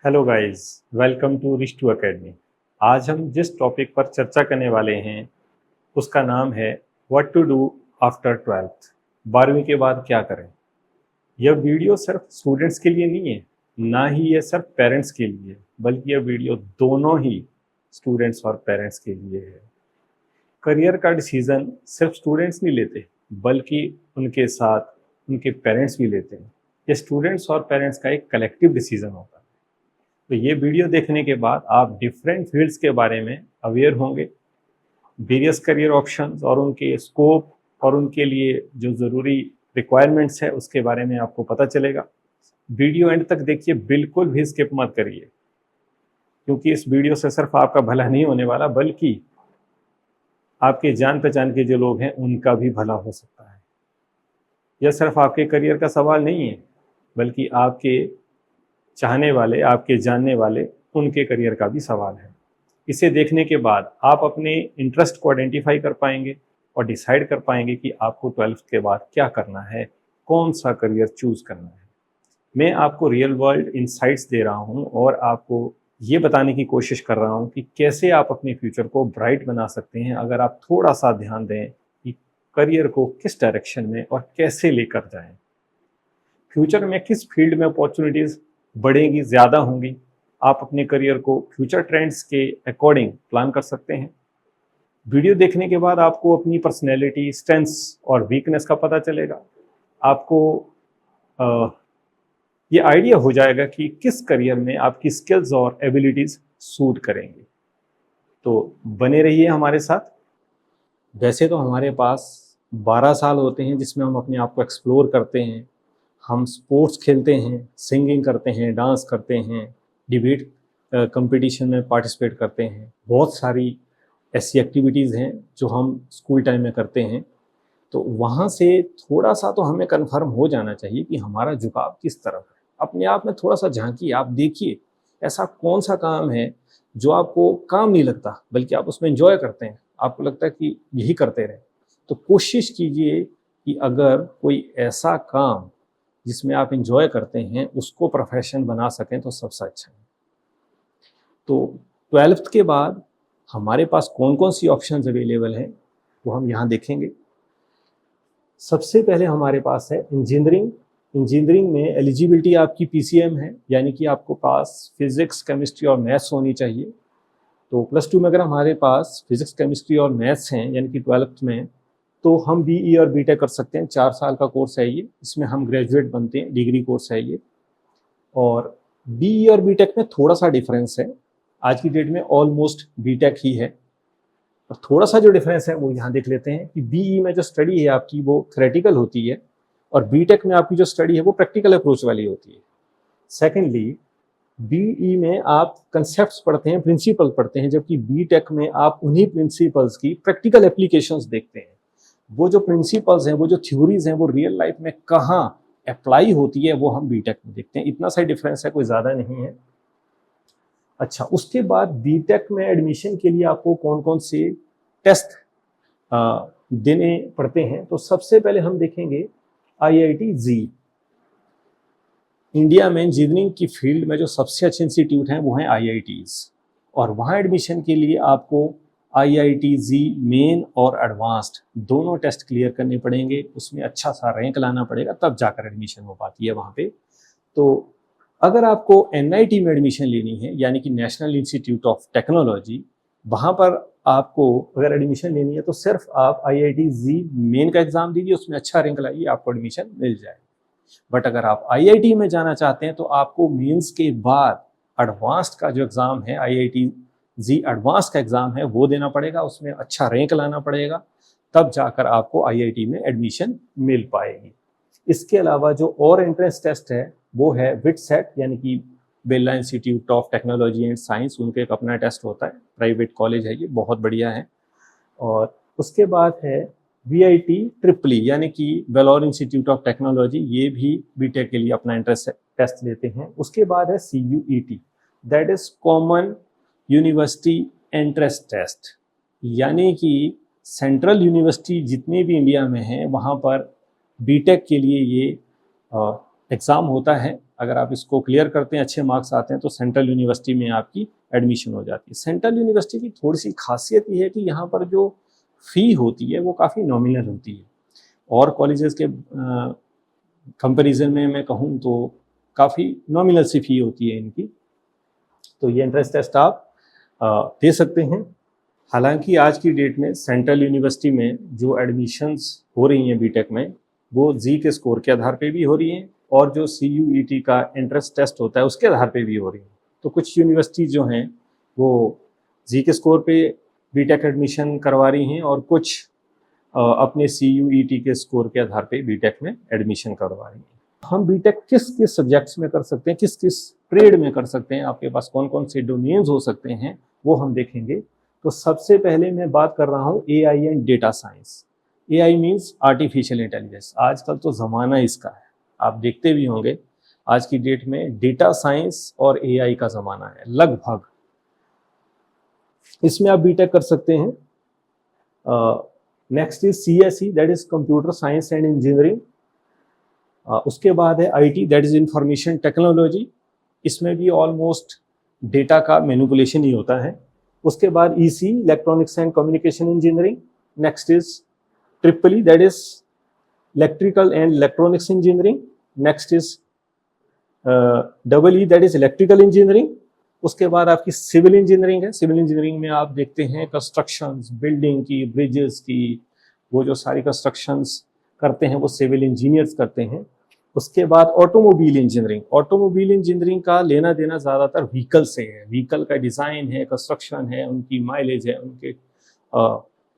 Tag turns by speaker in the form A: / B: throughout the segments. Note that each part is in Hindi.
A: Hello guys, welcome to reach to academy. आज हम जिस टॉपिक पर चर्चा करने वाले हैं उसका नाम है what to do after 12th। 12वीं के बाद क्या करें। यह वीडियो सिर्फ स्टूडेंट्स के लिए नहीं है, ना ही ये सिर्फ पेरेंट्स के लिए, बल्कि यह वीडियो दोनों ही स्टूडेंट्स और पेरेंट्स के लिए है। करियर का डिसीज़न सिर्फ स्टूडेंट्स नहीं लेते, बल्कि उनके साथ उनके पेरेंट्स भी लेते हैं। ये स्टूडेंट्स और पेरेंट्स का एक कलेक्टिव डिसीज़न होता है। तो ये वीडियो देखने के बाद आप डिफरेंट फील्ड्स के बारे में अवेयर होंगे, वेरियस करियर ऑप्शंस और उनके स्कोप और उनके लिए जो ज़रूरी रिक्वायरमेंट्स है उसके बारे में आपको पता चलेगा। वीडियो एंड तक देखिए, बिल्कुल भी स्किप मत करिए, क्योंकि इस वीडियो से सिर्फ आपका भला नहीं होने वाला, बल्कि आपके जान पहचान के जो लोग हैं उनका भी भला हो सकता है। यह सिर्फ आपके करियर का सवाल नहीं है, बल्कि आपके चाहने वाले, आपके जानने वाले, उनके करियर का भी सवाल है। इसे देखने के बाद आप अपने इंटरेस्ट को आइडेंटिफाई कर पाएंगे और डिसाइड कर पाएंगे कि आपको 12th के बाद क्या करना है, कौन सा करियर चूज करना है। मैं आपको रियल वर्ल्ड इंसाइट्स दे रहा हूं और आपको ये बताने की कोशिश कर रहा हूं कि कैसे आप अपने फ्यूचर को ब्राइट बना सकते हैं अगर आप थोड़ा सा ध्यान दें कि करियर को किस डायरेक्शन में और कैसे लेकर जाएं। फ्यूचर में किस फील्ड में अपॉर्चुनिटीज़ बढ़ेंगी, ज़्यादा होंगी, आप अपने करियर को फ्यूचर ट्रेंड्स के अकॉर्डिंग प्लान कर सकते हैं। वीडियो देखने के बाद आपको अपनी पर्सनैलिटी, स्ट्रेंथ्स और वीकनेस का पता चलेगा। आपको ये आइडिया हो जाएगा कि किस करियर में आपकी स्किल्स और एबिलिटीज़ सूट करेंगी। तो बने रहिए हमारे साथ। वैसे तो हमारे पास 12 साल होते हैं जिसमें हम अपने आप को एक्सप्लोर करते हैं। हम स्पोर्ट्स खेलते हैं, सिंगिंग करते हैं, डांस करते हैं, डिबेट कंपटीशन में पार्टिसिपेट करते हैं। बहुत सारी ऐसी एक्टिविटीज़ हैं जो हम स्कूल टाइम में करते हैं। तो वहाँ से थोड़ा सा तो हमें कन्फर्म हो जाना चाहिए कि हमारा झुकाव किस तरफ है। अपने आप में थोड़ा सा झांकिए, आप देखिए ऐसा कौन सा काम है जो आपको काम नहीं लगता, बल्कि आप उसमें एंजॉय करते हैं, आपको लगता है कि यही करते रहें। तो कोशिश कीजिए कि अगर कोई ऐसा काम जिसमें आप इंजॉय करते हैं उसको प्रोफेशन बना सकें तो सबसे अच्छा है। तो 12th के बाद हमारे पास कौन कौन सी ऑप्शंस अवेलेबल हैं वो हम यहाँ देखेंगे। सबसे पहले हमारे पास है इंजीनियरिंग। इंजीनियरिंग में एलिजिबिलिटी आपकी पीसीएम है, यानी कि आपको पास फिजिक्स, केमिस्ट्री और मैथ्स होनी चाहिए। तो +2 में अगर हमारे पास फिजिक्स, केमिस्ट्री और मैथ्स हैं, यानी कि 12th में, तो हम बीई और बीटेक कर सकते हैं। 4 साल का कोर्स है ये, इसमें हम ग्रेजुएट बनते हैं, डिग्री कोर्स है ये। और बीई और बीटेक में थोड़ा सा डिफरेंस है, आज की डेट में ऑलमोस्ट बीटेक ही है। और थोड़ा सा जो डिफरेंस है वो यहाँ देख लेते हैं कि बीई में जो स्टडी है आपकी वो थ्योरेटिकल होती है, और बीटेक में आपकी जो स्टडी है वो प्रैक्टिकल अप्रोच वाली होती है। सेकेंडली, बीई में आप कंसेप्ट्स पढ़ते हैं, प्रिंसिपल पढ़ते हैं, जबकि बीटेक में आप उन्हीं प्रिंसिपल्स की प्रैक्टिकल एप्लीकेशंस देखते हैं। वो जो प्रिंसिपल्स हैं, वो जो थ्योरीज हैं, वो रियल लाइफ में कहाँ अप्लाई होती है वो हम बीटेक में देखते हैं। इतना सा डिफरेंस है, कोई ज़्यादा नहीं है। अच्छा, उसके बाद बीटेक में एडमिशन के लिए आपको कौन कौन से टेस्ट देने पड़ते हैं। तो सबसे पहले हम देखेंगे आईआईटी जी। इंडिया में इंजीनियरिंग की फील्ड में जो सबसे अच्छे इंस्टीट्यूट हैं वो हैं आईआईटीज़, और वहाँ एडमिशन के लिए आपको आईआईटी जी मेन और एडवांस्ड दोनों टेस्ट क्लियर करने पड़ेंगे। उसमें अच्छा सा रैंक लाना पड़ेगा, तब जाकर एडमिशन हो पाती है वहाँ पे। तो अगर आपको एनआईटी में एडमिशन लेनी है, यानी कि नेशनल इंस्टीट्यूट ऑफ टेक्नोलॉजी, वहाँ पर आपको अगर एडमिशन लेनी है तो सिर्फ आप आईआईटी जी मेन का एग्ज़ाम दीजिए, उसमें अच्छा रैंक लाइए, आपको एडमिशन मिल जाए। बट अगर आप आईआईटी में जाना चाहते हैं तो आपको मेंस के बाद एडवांस्ड का जो एग्ज़ाम है, आईआईटी जी एडवांस का एग्ज़ाम है, वो देना पड़ेगा, उसमें अच्छा रैंक लाना पड़ेगा, तब जाकर आपको आईआईटी में एडमिशन मिल पाएगी। इसके अलावा जो और एंट्रेंस टेस्ट है वो है विटसेट, यानी कि Birla institute of technology and science, उनके एक अपना टेस्ट होता है, प्राइवेट कॉलेज है ये, बहुत बढ़िया है। और उसके बाद है वीआईटी ट्रिपल, यानी कि वेलोर इंस्टीट्यूट ऑफ टेक्नोलॉजी, ये भी बीटेक के लिए अपना एंट्रेंस टेस्ट लेते हैं। उसके बाद है CUET, that is common university entrance test, यानी कि सेंट्रल यूनिवर्सिटी जितनी भी इंडिया में हैं वहाँ पर बीटेक के लिए ये एग्ज़ाम होता है। अगर आप इसको क्लियर करते हैं, अच्छे मार्क्स आते हैं, तो सेंट्रल यूनिवर्सिटी में आपकी एडमिशन हो जाती है। सेंट्रल यूनिवर्सिटी की थोड़ी सी खासियत ये है कि यहाँ पर जो फ़ी होती है वो काफ़ी नॉमिनल होती है, और कॉलेजेस के कंपैरिजन में मैं कहूँ तो काफ़ी नॉमिनल सी फ़ी होती है इनकी। तो ये एंट्रेंस टेस्ट आप दे सकते हैं। हालांकि आज की डेट में सेंट्रल यूनिवर्सिटी में जो एडमिशन्स हो रही हैं बीटेक में, वो जी के स्कोर के आधार पे भी हो रही हैं, और जो CUET का एंट्रेंस टेस्ट होता है उसके आधार पे भी हो रही हैं। तो कुछ यूनिवर्सिटी जो हैं वो जी के स्कोर पे बीटेक एडमिशन करवा रही हैं, और कुछ अपने CUET के स्कोर के आधार पे बीटेक में एडमिशन करवा रही हैं। हम बीटेक किस किस सब्जेक्ट्स में कर सकते हैं, किस किस ट्रेड में कर सकते हैं, आपके पास कौन कौन से डोमेन्स हो सकते हैं, वो हम देखेंगे। तो सबसे पहले मैं बात कर रहा हूँ AI and data science. AI means artificial intelligence. आजकल तो ज़माना इसका है, आप देखते भी होंगे आज की डेट में डेटा साइंस और AI का ज़माना है लगभग। इसमें आप बीटेक कर सकते हैं। Next is CSE, that is computer science and engineering. उसके बाद है IT, that is information technology. इसमें भी ऑलमोस्ट डेटा का मैनिपुलेशन ही होता है। उसके बाद EC, electronics and communication engineering. Next is EEE, that is electrical and electronics engineering. Next is EE, that is electrical engineering. उसके बाद आपकी सिविल इंजीनियरिंग है। सिविल इंजीनियरिंग में आप देखते हैं कंस्ट्रक्शंस, बिल्डिंग की, ब्रिजेस की, वो जो सारी कंस्ट्रक्शंस करते हैं वो सिविल इंजीनियर्स करते हैं। उसके बाद ऑटोमोबाइल इंजीनियरिंग। ऑटोमोबाइल इंजीनियरिंग का लेना देना ज़्यादातर व्हीकल से है। व्हीकल का डिज़ाइन है, कंस्ट्रक्शन है, उनकी माइलेज है,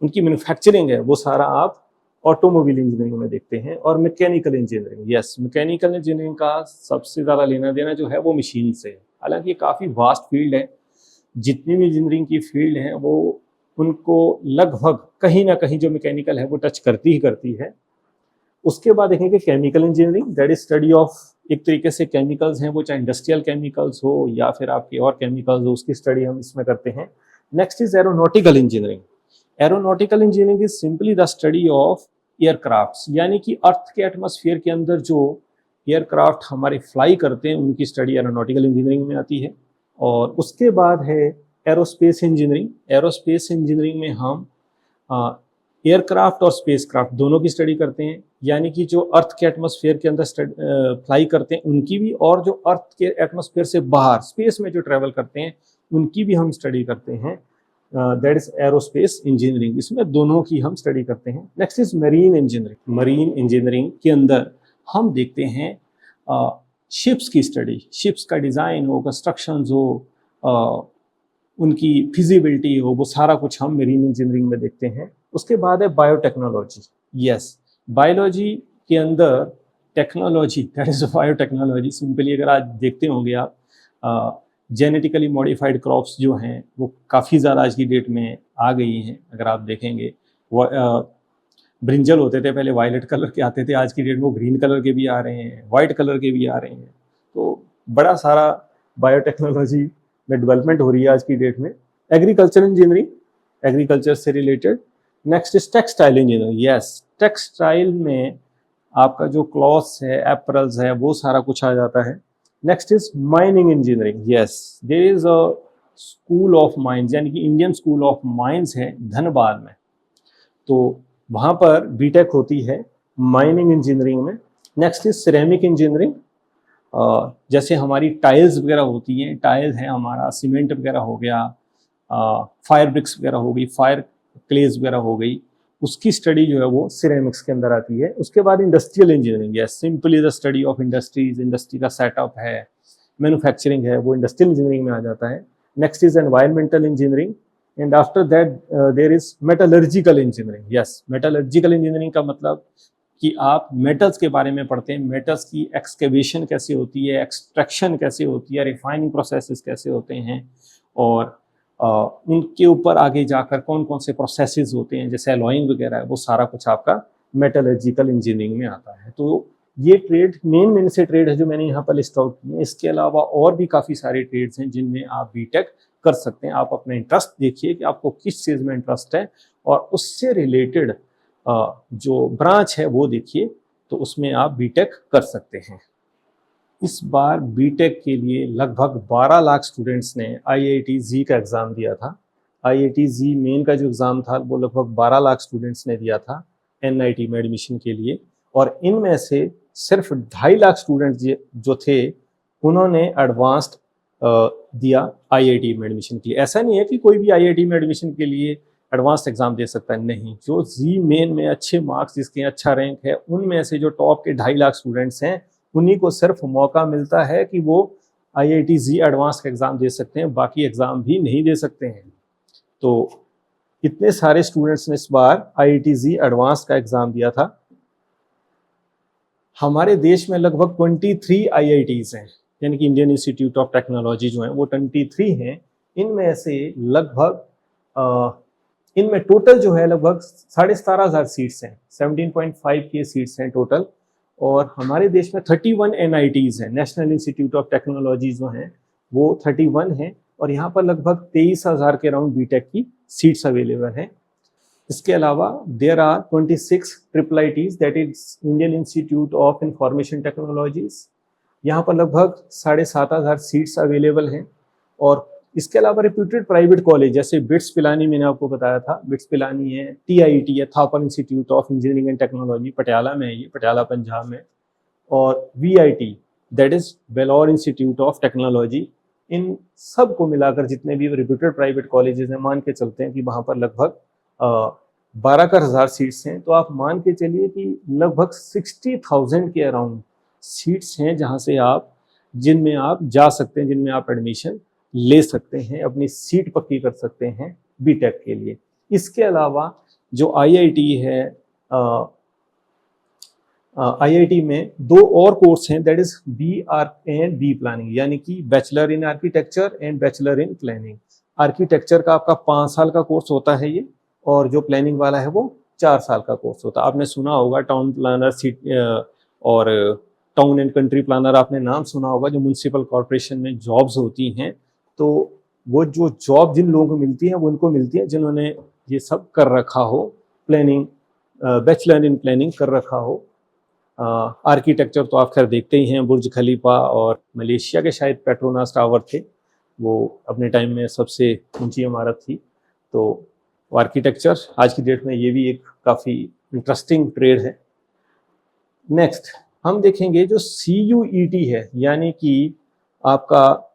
A: उनकी मैन्युफैक्चरिंग है, वो सारा आप ऑटोमोबाइल इंजीनियरिंग में देखते हैं। और mechanical engineering, yes, mechanical engineering का सबसे ज़्यादा लेना देना जो है वो मशीन से है। हालांकि ये काफ़ी वास्ट फील्ड है, जितनी भी इंजीनियरिंग की फील्ड है वो उनको लगभग कहीं ना कहीं जो मैकेनिकल है वो टच करती ही करती है। उसके बाद देखेंगे chemical engineering, that is study of, एक तरीके से केमिकल्स हैं वो, चाहे इंडस्ट्रियल केमिकल्स हो या फिर आपके और केमिकल्स हो, उसकी स्टडी हम इसमें करते हैं। Next is aeronautical engineering. Aeronautical engineering is simply the study of aircrafts, यानी कि अर्थ के एटमॉस्फेयर के अंदर जो एयरक्राफ्ट हमारे फ्लाई करते हैं उनकी स्टडी एरोनॉटिकल इंजीनियरिंग में आती है। और उसके बाद है एरोस्पेस इंजीनियरिंग। एरोस्पेस इंजीनियरिंग में हम एयरक्राफ्ट और स्पेसक्राफ्ट दोनों की स्टडी करते हैं, यानी कि जो अर्थ के एटमॉस्फेयर के अंदर फ्लाई करते हैं उनकी भी, और जो अर्थ के एटमॉस्फेयर से बाहर स्पेस में जो ट्रैवल करते हैं उनकी भी हम स्टडी करते हैं। दैट इज एरोस्पेस इंजीनियरिंग, इसमें दोनों की हम स्टडी करते हैं। Next is marine engineering. Marine engineering के अंदर हम देखते हैं शिप्स की स्टडी, शिप्स का डिज़ाइन हो, कंस्ट्रक्शंस हो, उनकी फिजिबिलिटी हो, वो सारा कुछ हम मरीन इंजीनियरिंग में देखते हैं। उसके बाद है बायोटेक्नोलॉजी। यस, बायोलॉजी के अंदर technology, that is biotechnology. Simply अगर आज देखते होंगे आप, जेनेटिकली मॉडिफाइड क्रॉप्स जो हैं वो काफ़ी ज़्यादा आज की डेट में आ गई हैं। अगर आप देखेंगे ब्रिंजल होते थे पहले, वायलेट कलर के आते थे, आज की डेट में वो ग्रीन कलर के भी आ रहे हैं, वाइट कलर के भी आ रहे हैं। तो बड़ा सारा बायोटेक्नोलॉजी में डेवलपमेंट हो रही है आज की डेट में। एग्रीकल्चर इंजीनियरिंग, एग्रीकल्चर से related. Next is textile engineering. Yes, textile में आपका जो क्लॉथ्स है, एपरल्स है, वो सारा कुछ आ जाता है। Next is mining engineering. Yes, there is a school of mines, यानी कि इंडियन स्कूल ऑफ माइंस है धनबाद में, तो वहाँ पर बीटेक होती है माइनिंग इंजीनियरिंग में। Next is ceramic engineering. जैसे हमारी टाइल्स वगैरह होती हैं, टाइल्स है हमारा, सीमेंट वगैरह हो गया, फायर ब्रिक्स वगैरह हो गई, फायर क्लेज वगैरह हो गई, उसकी स्टडी जो है वो सिरेमिक्स के अंदर आती है। उसके बाद industrial engineering, yes, simply the study of industries, industry का सेटअप है, मैन्युफैक्चरिंग है, वो इंडस्ट्रियल इंजीनियरिंग में आ जाता है। Next is environmental engineering, and after that there is metallurgical engineering. Yes, metallurgical engineering का मतलब कि आप मेटल्स के बारे में पढ़ते हैं, मेटल्स की एक्सकेवेशन कैसे होती है, एक्सट्रैक्शन कैसे होती है, रिफाइनिंग प्रोसेसेस कैसे होते हैं, और उनके ऊपर आगे जाकर कौन कौन से प्रोसेसेस होते हैं, जैसे अलॉइंग वगैरह है, वो सारा कुछ आपका मेटलर्जिकल इंजीनियरिंग में आता है। तो ये ट्रेड मेन से ट्रेड है जो मैंने यहाँ पर लिस्ट आउट किए हैं। इसके अलावा और भी काफ़ी सारे ट्रेड्स हैं जिनमें आप बीटेक कर सकते हैं। आप अपना इंटरेस्ट देखिए कि आपको किस चीज़ में इंटरेस्ट है, और उससे रिलेटेड जो ब्रांच है वो देखिए, तो उसमें आप बीटेक कर सकते हैं। इस बार बीटेक के लिए लगभग 12 लाख स्टूडेंट्स ने आईआईटी जी का एग्ज़ाम दिया था। आईआईटी जी मेन का जो एग्ज़ाम था वो लगभग 12 लाख स्टूडेंट्स ने दिया था एनआईटी में एडमिशन के लिए, और इनमें से सिर्फ 2.5 लाख स्टूडेंट्स जो थे उन्होंने एडवांस्ड दिया आईआईटी में एडमिशन के लिए। ऐसा नहीं है कि कोई भी आईआईटी में एडमिशन के लिए एडवांस्ड एग्जाम दे सकता है, नहीं। जो जी मेन में अच्छे मार्क्स जिसके अच्छा रैंक है उनमें से जो टॉप के 2.5 लाख स्टूडेंट्स हैं उन्हीं को सिर्फ मौका मिलता है कि वो आईआईटी जी एडवांस का एग्ज़ाम दे सकते हैं, बाकी एग्ज़ाम भी नहीं दे सकते हैं। तो इतने सारे स्टूडेंट्स ने इस बार आईआईटी जी एडवांस का एग्ज़ाम दिया था। हमारे देश में लगभग 23 आईआईटीज़ हैं, यानी कि इंडियन इंस्टीट्यूट ऑफ टेक्नोलॉजी जो है वो 23 हैं। इनमें से लगभग इनमें टोटल जो है लगभग 17,500 सीट्स हैं, 17.5 के सीट्स हैं टोटल। और हमारे देश में 31 एनआईटीज़ हैं, नेशनल इंस्टीट्यूट ऑफ टेक्नोलॉजी जो हैं वो 31 हैं, और यहाँ पर लगभग 23,000 के राउंड बीटेक की सीट्स अवेलेबल हैं। इसके अलावा there are 26 triple ITs, that is Indian institute of information technologies. यहाँ पर लगभग 7,500 सीट्स अवेलेबल हैं। और इसके अलावा रिप्यूटेड प्राइवेट कॉलेज जैसे बिट्स पिलानी, मैंने आपको बताया था, बिट्स पिलानी है, टीआईटी है, Thapar institute of engineering and technology Patiala में है, ये पटियाला पंजाब में, और VIT that is Vellore institute of technology. इन सब को मिलाकर जितने भी रिप्यूटेड प्राइवेट कॉलेजेस हैं, मान के चलते हैं कि वहाँ पर लगभग 12,000 सीट्स हैं। तो आप मान के चलिए कि लगभग 60,000 के अराउंड सीट्स हैं जहाँ से जिनमें आप जा सकते हैं, जिनमें आप एडमिशन ले सकते हैं, अपनी सीट पक्की कर सकते हैं बीटेक के लिए। इसके अलावा जो आईआईटी है, आईआईटी में 2 और कोर्स हैं, that is BArch and B planning, यानी कि bachelor in architecture and bachelor in planning. Architecture का आपका 5 साल का कोर्स होता है ये, और जो प्लानिंग वाला है वो 4 साल का कोर्स होता है। आपने सुना होगा टाउन प्लानर और टाउन एंड कंट्री प्लानर, आपने नाम सुना होगा, जो म्यूनसिपल कॉरपोरेशन में जॉब्स होती हैं। तो वो जो जॉब जिन लोगों को मिलती है वो उनको मिलती है जिन्होंने ये सब कर रखा हो, प्लानिंग, बैचलर इन प्लानिंग कर रखा हो। आर्किटेक्चर तो आप खैर देखते ही हैं, बुर्ज खलीफा और मलेशिया के शायद पेट्रोनास टावर थे, वो अपने टाइम में सबसे ऊंची इमारत थी। तो आर्किटेक्चर आज की डेट में ये भी एक काफ़ी इंटरेस्टिंग ट्रेड है। नेक्स्ट हम देखेंगे जो CUET है, यानी कि आपका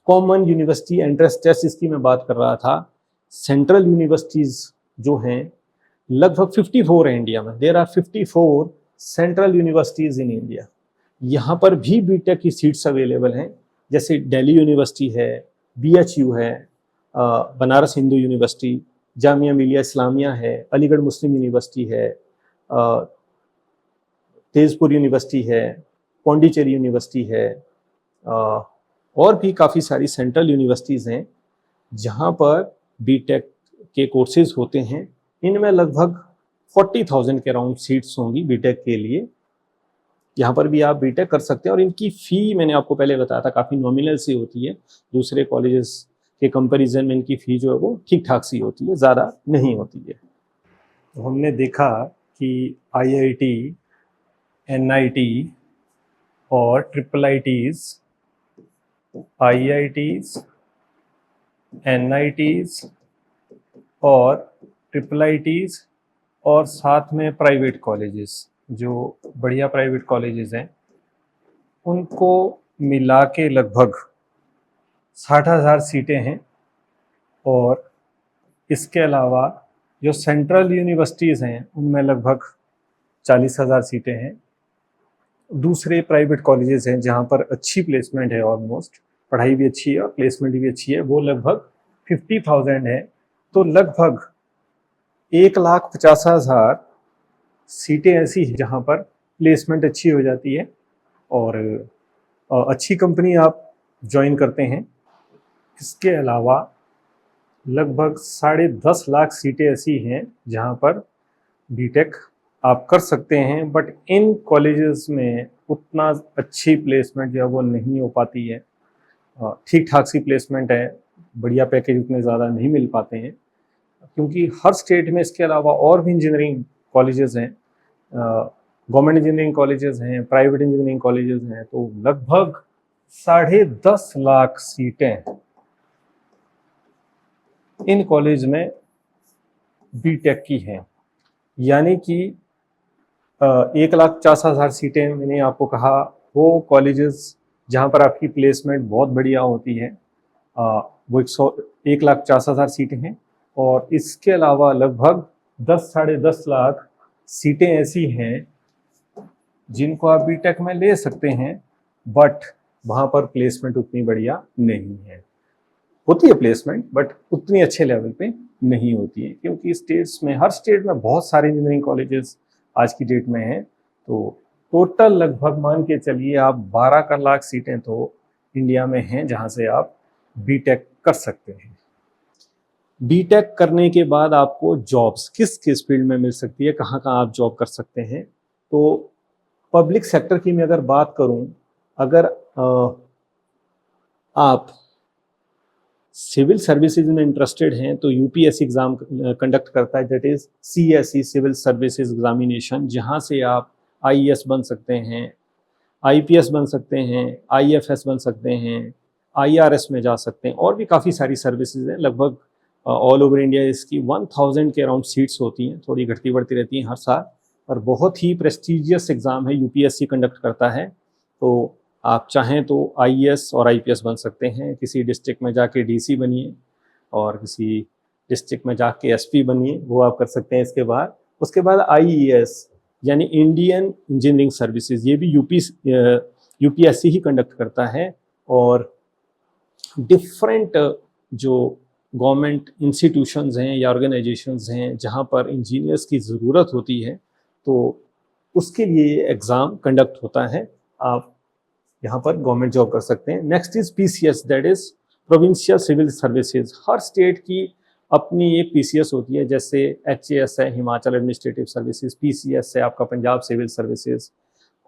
A: कॉमन यूनिवर्सिटी एंट्रेंस टेस्ट, इसकी मैं बात कर रहा था। सेंट्रल यूनिवर्सिटीज़ जो हैं लगभग 54 हैं इंडिया में, there are 54 central universities in India. यहाँ पर भी बीटेक की सीट्स अवेलेबल हैं, जैसे दिल्ली यूनिवर्सिटी है, BHU है, बनारस हिंदू यूनिवर्सिटी, जामिया मिलिया इस्लामिया है, अलीगढ़ मुस्लिम यूनिवर्सिटी है, तेजपुर यूनिवर्सिटी है, पौंडीचेरी यूनिवर्सिटी है, और भी काफ़ी सारी सेंट्रल यूनिवर्सिटीज़ हैं जहाँ पर बीटेक के कोर्सेज होते हैं। इनमें लगभग 40,000 के अराउंड सीट्स होंगी बीटेक के लिए। यहाँ पर भी आप बीटेक कर सकते हैं, और इनकी फ़ी मैंने आपको पहले बताया था काफ़ी नॉमिनल सी होती है। दूसरे कॉलेजेस के कंपैरिजन में इनकी फ़ी जो है वो ठीक ठाक सी होती है, ज़्यादा नहीं होती है। तो हमने देखा कि आईआईटी, एनआईटी और ट्रिपल आईटीज़, आईआईटीज़, एनआईटीज़ और ट्रिपल आईटीज़, और साथ में प्राइवेट कॉलेजेस, जो बढ़िया प्राइवेट कॉलेजेस हैं, उनको मिला के लगभग 60,000 सीटें हैं। और इसके अलावा जो सेंट्रल यूनिवर्सिटीज़ हैं उनमें लगभग 40,000 सीटें हैं। दूसरे प्राइवेट कॉलेजेस हैं जहाँ पर अच्छी प्लेसमेंट है, ऑलमोस्ट पढ़ाई भी अच्छी है और प्लेसमेंट भी अच्छी है, वो लगभग 50,000 है। तो लगभग 1,50,000 सीटें ऐसी हैं जहाँ पर प्लेसमेंट अच्छी हो जाती है और अच्छी कंपनी आप ज्वाइन करते हैं। इसके अलावा लगभग 10.5 लाख सीटें ऐसी हैं जहाँ पर बीटेक आप कर सकते हैं, बट इन कॉलेजेस में उतना अच्छी प्लेसमेंट जो है वो नहीं हो पाती है। ठीक ठाक सी प्लेसमेंट है, बढ़िया पैकेज उतने ज़्यादा नहीं मिल पाते हैं, क्योंकि हर स्टेट में इसके अलावा और भी इंजीनियरिंग कॉलेजेस हैं गवर्नमेंट इंजीनियरिंग कॉलेजेस हैं, प्राइवेट इंजीनियरिंग कॉलेजेस हैं, तो लगभग 10.5 लाख सीटें इन कॉलेज में बीटेक की हैं। यानी कि 1,50,000 सीटें मैंने आपको कहा, वो कॉलेजेस जहाँ पर आपकी प्लेसमेंट बहुत बढ़िया होती है, वो 1,50,000 सीटें हैं। और इसके अलावा लगभग 10-10.5 लाख सीटें ऐसी हैं जिनको आप बीटेक में ले सकते हैं, बट वहाँ पर प्लेसमेंट उतनी बढ़िया नहीं है। होती है प्लेसमेंट, बट उतनी अच्छे लेवल पे नहीं होती है, क्योंकि स्टेट्स में, हर स्टेट में बहुत सारे इंजीनियरिंग कॉलेजेस आज की डेट में हैं। तो टोटल लगभग मान के चलिए आप 12 लाख सीटें तो इंडिया में हैं जहाँ से आप बीटेक कर सकते हैं। बीटेक करने के बाद आपको जॉब्स किस किस फील्ड में मिल सकती है, कहाँ कहाँ आप जॉब कर सकते हैं? तो पब्लिक सेक्टर की मैं अगर बात करूं, अगर आप सिविल सर्विसेज में इंटरेस्टेड हैं तो यूपीएससी एग्जाम कंडक्ट करता है, that is CSE civil services examination, जहां से आप आईएएस बन सकते हैं, आईपीएस बन सकते हैं, आईएफएस बन सकते हैं, आईआरएस में जा सकते हैं, और भी काफ़ी सारी सर्विसेज हैं। लगभग ऑल ओवर इंडिया इसकी 1000 के अराउंड सीट्स होती हैं, थोड़ी घटती बढ़ती रहती हैं हर साल, और बहुत ही प्रेस्टिजियस एग्ज़ाम है, यूपीएससी कंडक्ट करता है। तो आप चाहें तो आईएएस और आईपीएस बन सकते हैं। किसी डिस्ट्रिक्ट में जाके डीसी बनिए और किसी डिस्ट्रिक्ट में जाके एसपी बनिए, वो आप कर सकते हैं। उसके बाद आईईएस यानी इंडियन इंजीनियरिंग सर्विसेज, ये भी यूपीएससी ही कंडक्ट करता है। और डिफरेंट जो गवर्नमेंट इंस्टीट्यूशंस हैं या ऑर्गेनाइजेशंस हैं जहाँ पर इंजीनियर्स की ज़रूरत होती है, तो उसके लिए एग्ज़ाम कंडक्ट होता है। आप यहाँ पर गवर्नमेंट जॉब कर सकते हैं। Next is PCS, that is provincial civil services. हर स्टेट की अपनी एक पीसीएस होती है, जैसे एचएएस है हिमाचल एडमिनिस्ट्रेटिव सर्विसेज, पीसीएस है आपका पंजाब सिविल सर्विसेज,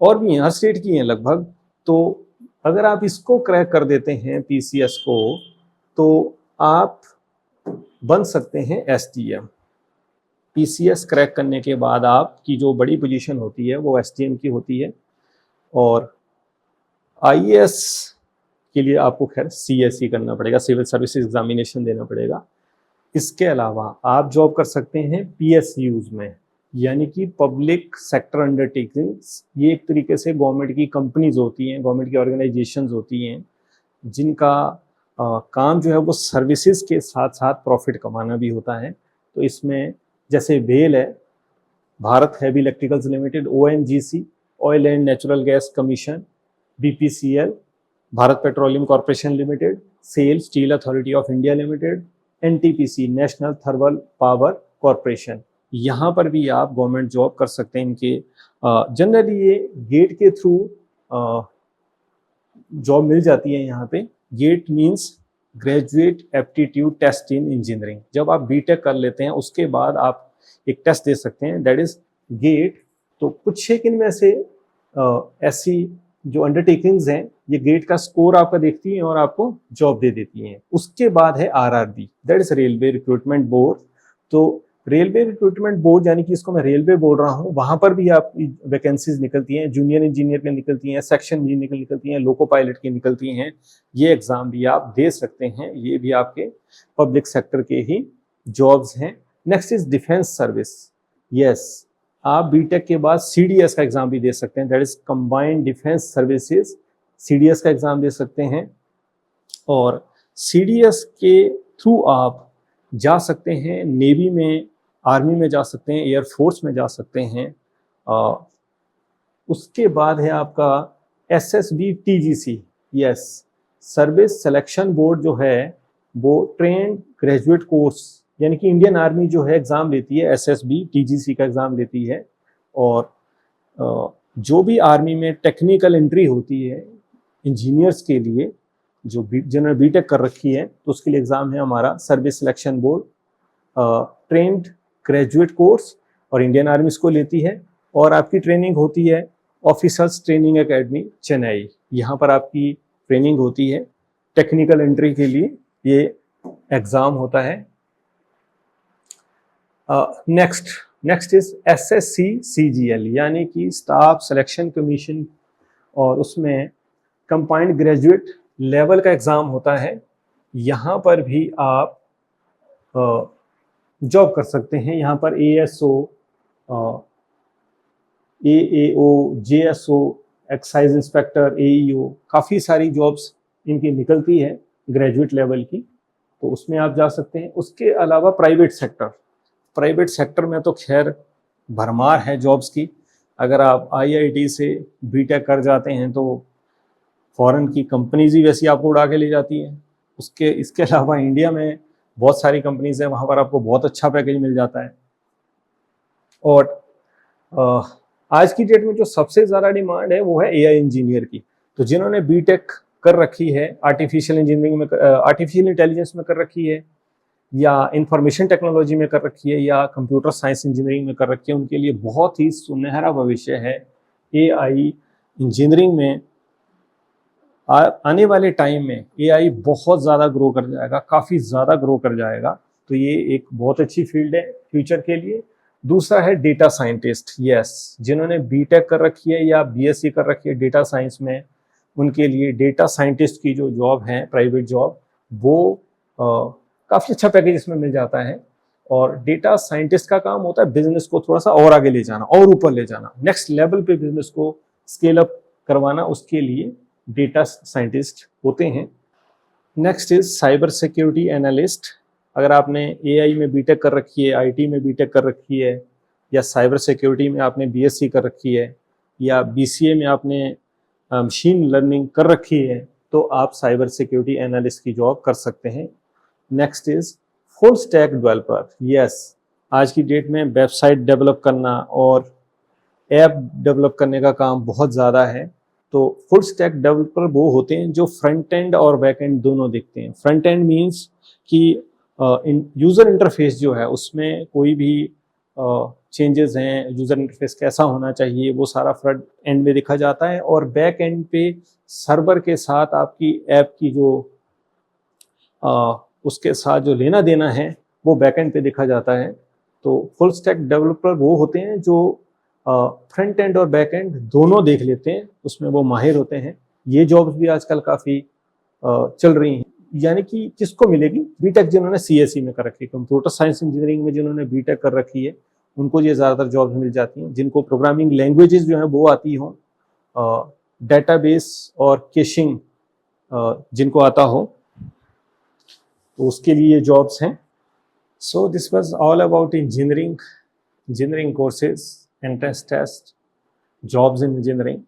A: और भी हैं, हर स्टेट की हैं लगभग। तो अगर आप इसको क्रैक कर देते हैं पीसीएस को, तो आप बन सकते हैं एसडीएम। पीसीएस क्रैक करने के बाद आपकी जो बड़ी पोजीशन होती है वो एसडीएम की होती है। और आईएएस के लिए आपको खैर सीएसई करना पड़ेगा, सिविल सर्विसेज एग्जामिनेशन देना पड़ेगा। इसके अलावा आप जॉब कर सकते हैं पीएसयूज में, यानी कि पब्लिक सेक्टर अंडरटेकिंग्स। ये एक तरीके से गवर्नमेंट की कंपनीज होती हैं, गवर्नमेंट की ऑर्गेनाइजेशंस होती हैं, जिनका काम जो है वो सर्विसेज के साथ साथ प्रॉफिट कमाना भी होता है। तो इसमें जैसे बेल है, Bharat heavy electricals limited, ONGC oil and natural gas commission, BPCL Bharat petroleum corporation limited, SAIL steel authority of India limited, NTPC national thermal power corporation, यहाँ पर भी आप गवर्नमेंट जॉब कर सकते हैं। इनके जनरली ये गेट के थ्रू जॉब मिल जाती है। यहाँ पे GATE means graduate aptitude test in engineering. जब आप बीटेक कर लेते हैं उसके बाद आप एक टेस्ट दे सकते हैं, दैट इज गेट। तो कुछ एक इनमें से ऐसी जो अंडरटेकिंग्स हैं, ये गेट का स्कोर आपका देखती हैं और आपको जॉब दे देती हैं। उसके बाद है RRB, that is railway recruitment board. तो रेलवे रिक्रूटमेंट बोर्ड, यानी कि इसको मैं रेलवे बोल रहा हूँ, वहां पर भी आपकी वैकेंसीज निकलती हैं, जूनियर इंजीनियर की निकलती हैं, सेक्शन इंजीनियर की निकलती हैं, लोको पायलट की निकलती हैं। ये एग्जाम भी आप दे सकते हैं, ये भी आपके पब्लिक सेक्टर के ही जॉब्स हैं। Next is defence service. Yes, आप बीटेक के बाद सीडीएस का एग्जाम भी दे सकते हैं, that is combined defence services. CDS का एग्जाम दे सकते हैं, और सीडीएस के थ्रू आप जा सकते हैं नेवी में, आर्मी में जा सकते हैं, एयरफोर्स में जा सकते हैं। उसके बाद है आपका SSB TGC. Yes, service selection board जो है वो ट्रेंड ग्रेजुएट कोर्स, यानी कि इंडियन आर्मी जो है एग्ज़ाम लेती है, एसएसबी टीजीसी का एग्ज़ाम लेती है। और जो भी आर्मी में टेक्निकल एंट्री होती है इंजीनियर्स के लिए, जो जिन्होंने बीटेक कर रखी है, तो उसके लिए एग्ज़ाम है हमारा service selection board, trained graduate course, और इंडियन आर्मी इसको लेती है। और आपकी ट्रेनिंग होती है ऑफिसर्स ट्रेनिंग एकेडमी चेन्नई, यहाँ पर आपकी ट्रेनिंग होती है टेक्निकल एंट्री के लिए, ये एग्ज़ाम होता है। Next next is SSC CGL यानी कि स्टाफ सिलेक्शन कमीशन, और उसमें कंबाइंड ग्रेजुएट लेवल का एग्ज़ाम होता है। यहाँ पर भी आप जॉब कर सकते हैं। यहाँ पर ASO, AAO, JSO, excise inspector, AEO, काफ़ी सारी जॉब्स इनकी निकलती है ग्रेजुएट लेवल की, तो उसमें आप जा सकते हैं। उसके अलावा प्राइवेट सेक्टर में तो खैर भरमार है जॉब्स की। अगर आप IIT से BTech कर जाते हैं तो फॉरेन की कंपनीज ही वैसी आपको उड़ा के ले जाती हैं। इसके अलावा इंडिया में बहुत सारी कंपनीज हैं, वहाँ पर आपको बहुत अच्छा पैकेज मिल जाता है। और आज की डेट में जो सबसे ज़्यादा डिमांड है वो है AI इंजीनियर की। तो जिन्होंने BTech कर रखी है, आर्टिफिशियल इंजीनियरिंग में, आर्टिफिशियल इंटेलिजेंस में कर रखी है, या इंफॉर्मेशन टेक्नोलॉजी में कर रखी है, या कंप्यूटर साइंस इंजीनियरिंग में कर रखी है, उनके लिए बहुत ही सुनहरा भविष्य है AI इंजीनियरिंग में। आने वाले टाइम में AI बहुत ज़्यादा ग्रो कर जाएगा, काफ़ी ज़्यादा ग्रो कर जाएगा, तो ये एक बहुत अच्छी फील्ड है फ्यूचर के लिए। दूसरा है डेटा साइंटिस्ट। यस, जिन्होंने BTech कर रखी है या BSc कर रखी है डेटा साइंस में, उनके लिए डेटा साइंटिस्ट की जो जॉब है, प्राइवेट जॉब, वो काफ़ी अच्छा पैकेज इसमें मिल जाता है। और डेटा साइंटिस्ट का काम होता है बिजनेस को थोड़ा सा और आगे ले जाना और ऊपर ले जाना, नेक्स्ट लेवल पे बिजनेस को स्केल अप करवाना, उसके लिए डेटा साइंटिस्ट होते हैं। Next is cyber security analyst. अगर आपने AI में BTech कर रखी है, IT में BTech कर रखी है, या साइबर सिक्योरिटी में आपने BSc कर रखी है, या BCA में आपने मशीन लर्निंग कर रखी है, तो आप साइबर सिक्योरिटी एनालिस्ट की जॉब कर सकते हैं। Next is full stack developer. Yes, आज की डेट में वेबसाइट डेवलप करना और ऐप डेवलप करने का काम बहुत ज़्यादा है। तो फुल स्टैक डेवलपर वो होते हैं जो फ्रंट एंड और बैक एंड दोनों देखते हैं। फ्रंट एंड मीन्स कि यूज़र इंटरफेस जो है उसमें कोई भी चेंजेस हैं, यूज़र इंटरफेस कैसा होना चाहिए, वो सारा फ्रंट एंड में देखा जाता है। और बैक एंड पे सर्वर के साथ आपकी ऐप की जो उसके साथ जो लेना देना है वो बैक एंड पे देखा जाता है। तो फुल स्टैक डेवलपर वो होते हैं जो फ्रंट एंड और बैक एंड दोनों देख लेते हैं, उसमें वो माहिर होते हैं। ये जॉब्स भी आजकल काफ़ी चल रही हैं। यानी कि किसको मिलेगी? BTech जिन्होंने CSE में कर रखी है, कंप्यूटर साइंस इंजीनियरिंग में जिन्होंने BTech कर रखी है, उनको ये ज़्यादातर जॉब्स मिल जाती हैं। जिनको प्रोग्रामिंग लैंग्वेजेस जो हैं वो आती हों, डेटाबेस और कैशिंग जिनको आता हो, तो उसके लिए जॉब्स हैं। So this was all about engineering courses, entrance test, jobs in engineering.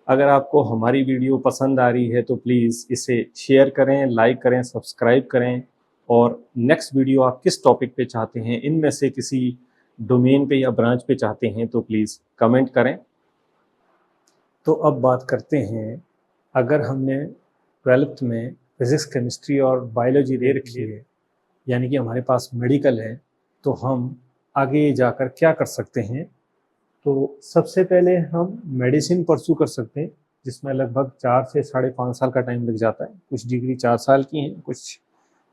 A: अगर आपको हमारी वीडियो पसंद आ रही है तो प्लीज़ इसे शेयर करें, लाइक करें, सब्सक्राइब करें। और नेक्स्ट वीडियो आप किस टॉपिक पे चाहते हैं, इनमें से किसी डोमेन पे या ब्रांच पे चाहते हैं तो प्लीज़ कमेंट करें। तो अब बात करते हैं, अगर हमने 12th में फिज़िक्स, केमिस्ट्री और बायोलॉजी ले रखी है, यानी कि हमारे पास मेडिकल है, तो हम आगे जाकर क्या कर सकते हैं? तो सबसे पहले हम मेडिसिन परस्यू कर सकते हैं, जिसमें लगभग 4 से 5.5 साल का टाइम लग जाता है। कुछ डिग्री 4 साल की हैं, कुछ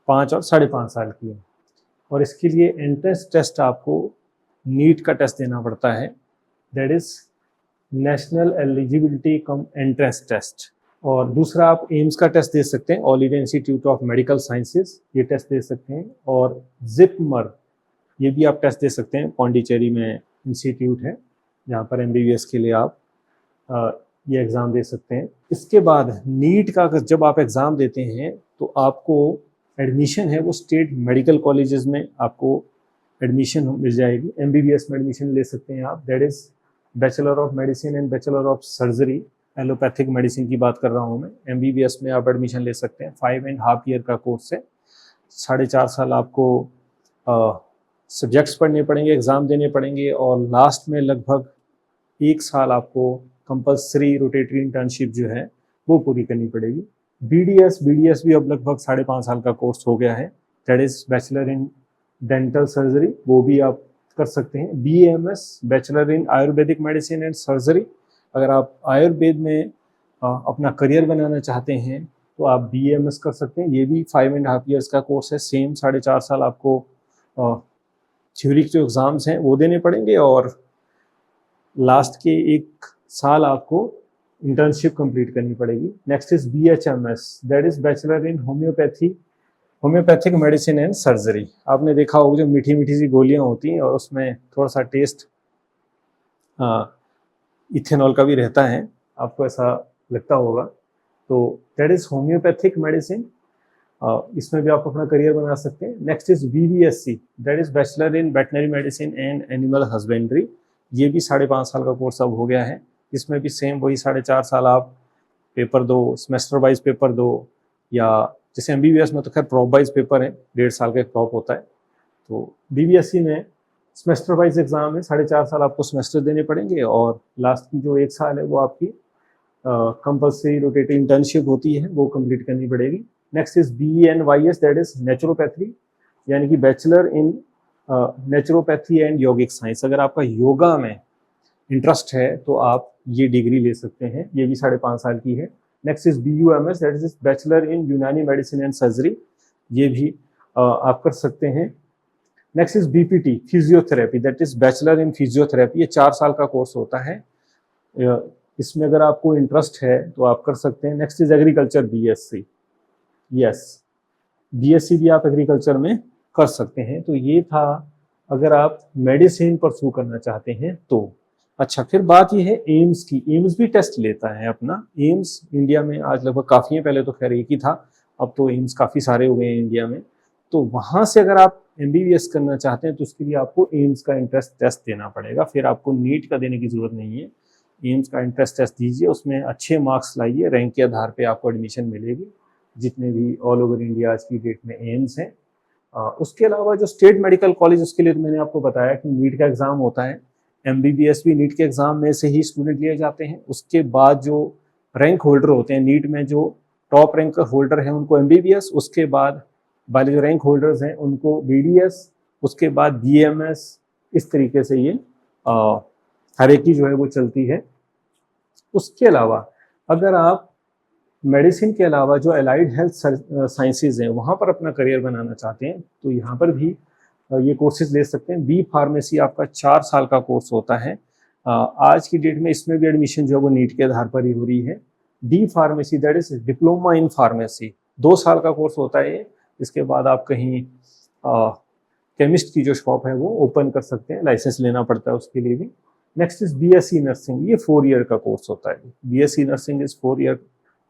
A: 5 और 5.5 साल की हैं। और इसके लिए एंट्रेंस टेस्ट आपको नीट का टेस्ट देना पड़ता है, that is national eligibility cum entrance test. और दूसरा आप एम्स का टेस्ट दे सकते हैं, all India institute of medical sciences, ये टेस्ट दे सकते हैं। और जिपमर, ये भी आप टेस्ट दे सकते हैं, पौंडीचेरी में इंस्टीट्यूट है जहाँ पर MBBS के लिए आप ये एग्ज़ाम दे सकते हैं। इसके बाद नीट का जब आप एग्ज़ाम देते हैं तो आपको एडमिशन है वो स्टेट मेडिकल कॉलेजेस में आपको एडमिशन मिल जाएगी। MBBS में एडमिशन ले सकते हैं आप, that is bachelor of medicine and bachelor of surgery. Allopathic medicine की बात कर रहा हूँ मैं। MBBS में आप एडमिशन ले सकते हैं। 5.5 ईयर का कोर्स है, 4.5 साल आपको सब्जेक्ट्स पढ़ने पड़ेंगे, एग्ज़ाम देने पड़ेंगे, और लास्ट में लगभग 1 साल आपको कंपल्सरी रोटेटरी इंटर्नशिप जो है वो पूरी करनी पड़ेगी। BDS भी अब लगभग 5.5 साल का कोर्स हो गया है, that is bachelor in dental surgery, वो भी आप कर सकते हैं। BAMS, bachelor in Ayurvedic medicine and surgery, अगर आप आयुर्वेद में अपना करियर बनाना चाहते हैं तो आप BAMS कर सकते हैं। ये भी 5.5 ईयर्स का कोर्स है, सेम 4.5 साल आपको थ्योरी के जो एग्ज़ाम्स हैं वो देने पड़ेंगे और लास्ट के 1 साल आपको इंटर्नशिप कंप्लीट करनी पड़ेगी। Next is BHMS, that is bachelor in homeopathic medicine and surgery. आपने देखा होगा जो मीठी मीठी सी गोलियां होती हैं और उसमें थोड़ा सा टेस्ट इथेनॉल का भी रहता है, आपको ऐसा लगता होगा। तो दैट इज होम्योपैथिक मेडिसिन, इसमें भी आप अपना करियर बना सकते हैं। Next is BVSC, that is bachelor in veterinary medicine and animal husbandry. ये भी 5.5 साल का कोर्स अब हो गया है। इसमें भी सेम वही 4.5 साल आप पेपर दो, सेमेस्टर वाइज पेपर दो, या जैसे MBBS में तो खैर प्रॉप वाइज पेपर है, 1.5 साल का एक प्रॉप होता है। तो BVSC में सेमेस्टर वाइज एग्जाम है, 4.5 साल आपको सेमेस्टर देने पड़ेंगे और लास्ट की जो 1 साल है वो आपकी कंपल्सरी रोटेटिव इंटर्नशिप होती है, वो कंप्लीट करनी पड़ेगी। Next is BENYS, that is naturopathy, यानी कि bachelor in naturopathy and yogic science. अगर आपका योगा में इंटरेस्ट है तो आप ये डिग्री ले सकते हैं, ये भी 5.5 साल की है। Next is BUMS, that is bachelor इन यूनानी मेडिसिन एंड सर्जरी, ये भी आप कर सकते हैं। Next is BPT, physiotherapy, that is bachelor in physiotherapy, ये 4 साल का कोर्स होता है। इसमें अगर आपको इंटरेस्ट है तो आप कर सकते हैं। Next is agriculture BSc, yes BSc भी आप एग्रीकल्चर में कर सकते हैं। तो ये था अगर आप मेडिसिन परस्यू करना चाहते हैं तो। अच्छा, फिर बात ये है एम्स की। एम्स भी टेस्ट लेता है अपना। एम्स इंडिया में आज लगभग काफ़ी है, पहले तो खैर एक ही था, अब तो एम्स काफ़ी सारे हो गए हैं इंडिया में। तो वहाँ से अगर आप MBBS करना चाहते हैं तो उसके लिए आपको एम्स का इंट्रेंस टेस्ट देना पड़ेगा, फिर आपको नीट का देने की ज़रूरत नहीं है। एम्स का इंट्रेंस टेस्ट दीजिए, उसमें अच्छे मार्क्स लाइए, रैंक के आधार पर आपको एडमिशन मिलेगी, जितने भी ऑल ओवर इंडिया आज की डेट में एम्स हैं। उसके अलावा जो स्टेट मेडिकल कॉलेज, उसके लिए तो मैंने आपको बताया कि नीट का एग्ज़ाम होता है। MBBS भी नीट के एग्ज़ाम में से ही स्टूडेंट लिए जाते हैं। उसके बाद जो रैंक होल्डर होते हैं नीट में, जो टॉप रैंक होल्डर हैं उनको MBBS, उसके बाद वाले जो रैंक होल्डर्स हैं उनको BDS, उसके बाद BMS, इस तरीके से ये हर एक की जो है वो चलती है। उसके अलावा अगर आप मेडिसिन के अलावा जो एलाइड हेल्थ साइंसेज हैं वहाँ पर अपना करियर बनाना चाहते हैं तो यहाँ पर भी ये कोर्सेज ले सकते हैं। B फार्मेसी आपका 4 साल का कोर्स होता है। आज की डेट में इसमें भी एडमिशन जो है वो नीट के आधार पर ही हो रही है। D pharmacy, that is diploma in pharmacy, 2 साल का कोर्स होता है। इसके बाद आप कहीं केमिस्ट की जो शॉप है वो ओपन कर सकते हैं, लाइसेंस लेना पड़ता है उसके लिए भी। नेक्स्ट इज BSc नर्सिंग, ये 4 ईयर का कोर्स होता है। BSc nursing is 4 year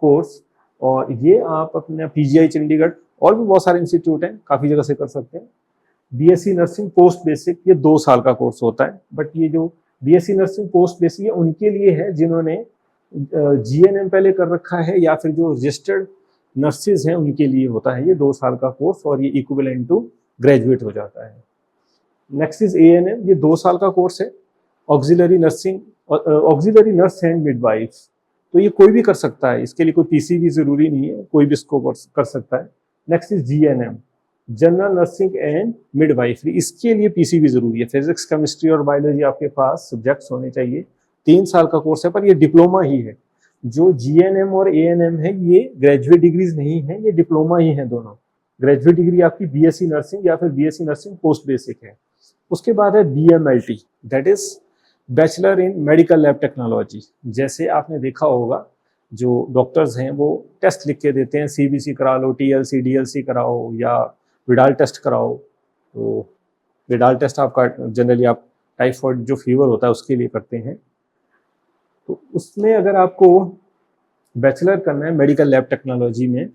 A: course, और ये आप अपने PGI चंडीगढ़ और भी बहुत सारे इंस्टीट्यूट हैं, काफ़ी जगह से कर सकते हैं। BSc नर्सिंग पोस्ट बेसिक, ये 2 साल का कोर्स होता है। बट ये जो BSc नर्सिंग पोस्ट बेसिक, ये उनके लिए है जिन्होंने GNM पहले कर रखा है या फिर जो रजिस्टर्ड नर्सिस हैं उनके लिए होता है ये 2 साल का कोर्स, और ये इक्विवेलेंट टू ग्रेजुएट हो जाता है। नेक्स्ट इज ANM, ये 2 साल का कोर्स है। Auxiliary nursing, auxiliary nurse and midwife, तो ये कोई भी कर सकता है, इसके लिए कोई PCV जरूरी नहीं है, कोई भी इसको कर सकता है। Next is GNM, general nursing and midwifery, इसके लिए PCV जरूरी है। फिजिक्स, केमिस्ट्री और बायोलॉजी आपके पास सब्जेक्ट्स होने चाहिए। 3 साल का कोर्स है, पर ये डिप्लोमा ही है। जो GNM और ANM है ये ग्रेजुएट डिग्रीज नहीं है, ये डिप्लोमा ही है दोनों। ग्रेजुएट डिग्री आपकी BSc नर्सिंग या फिर BSc नर्सिंग पोस्ट बेसिक है। उसके बाद है BMLT, that is bachelor in medical lab technology. जैसे आपने देखा होगा जो डॉक्टर्स हैं वो टेस्ट लिख के देते हैं, CBC करा लो, TLC DLC कराओ या विडाल टेस्ट कराओ। तो विडाल टेस्ट आपका जनरली आप टाइफाइड जो फीवर होता है उसके लिए करते हैं। तो उसमें अगर आपको बैचलर करना है मेडिकल लैब टेक्नोलॉजी में,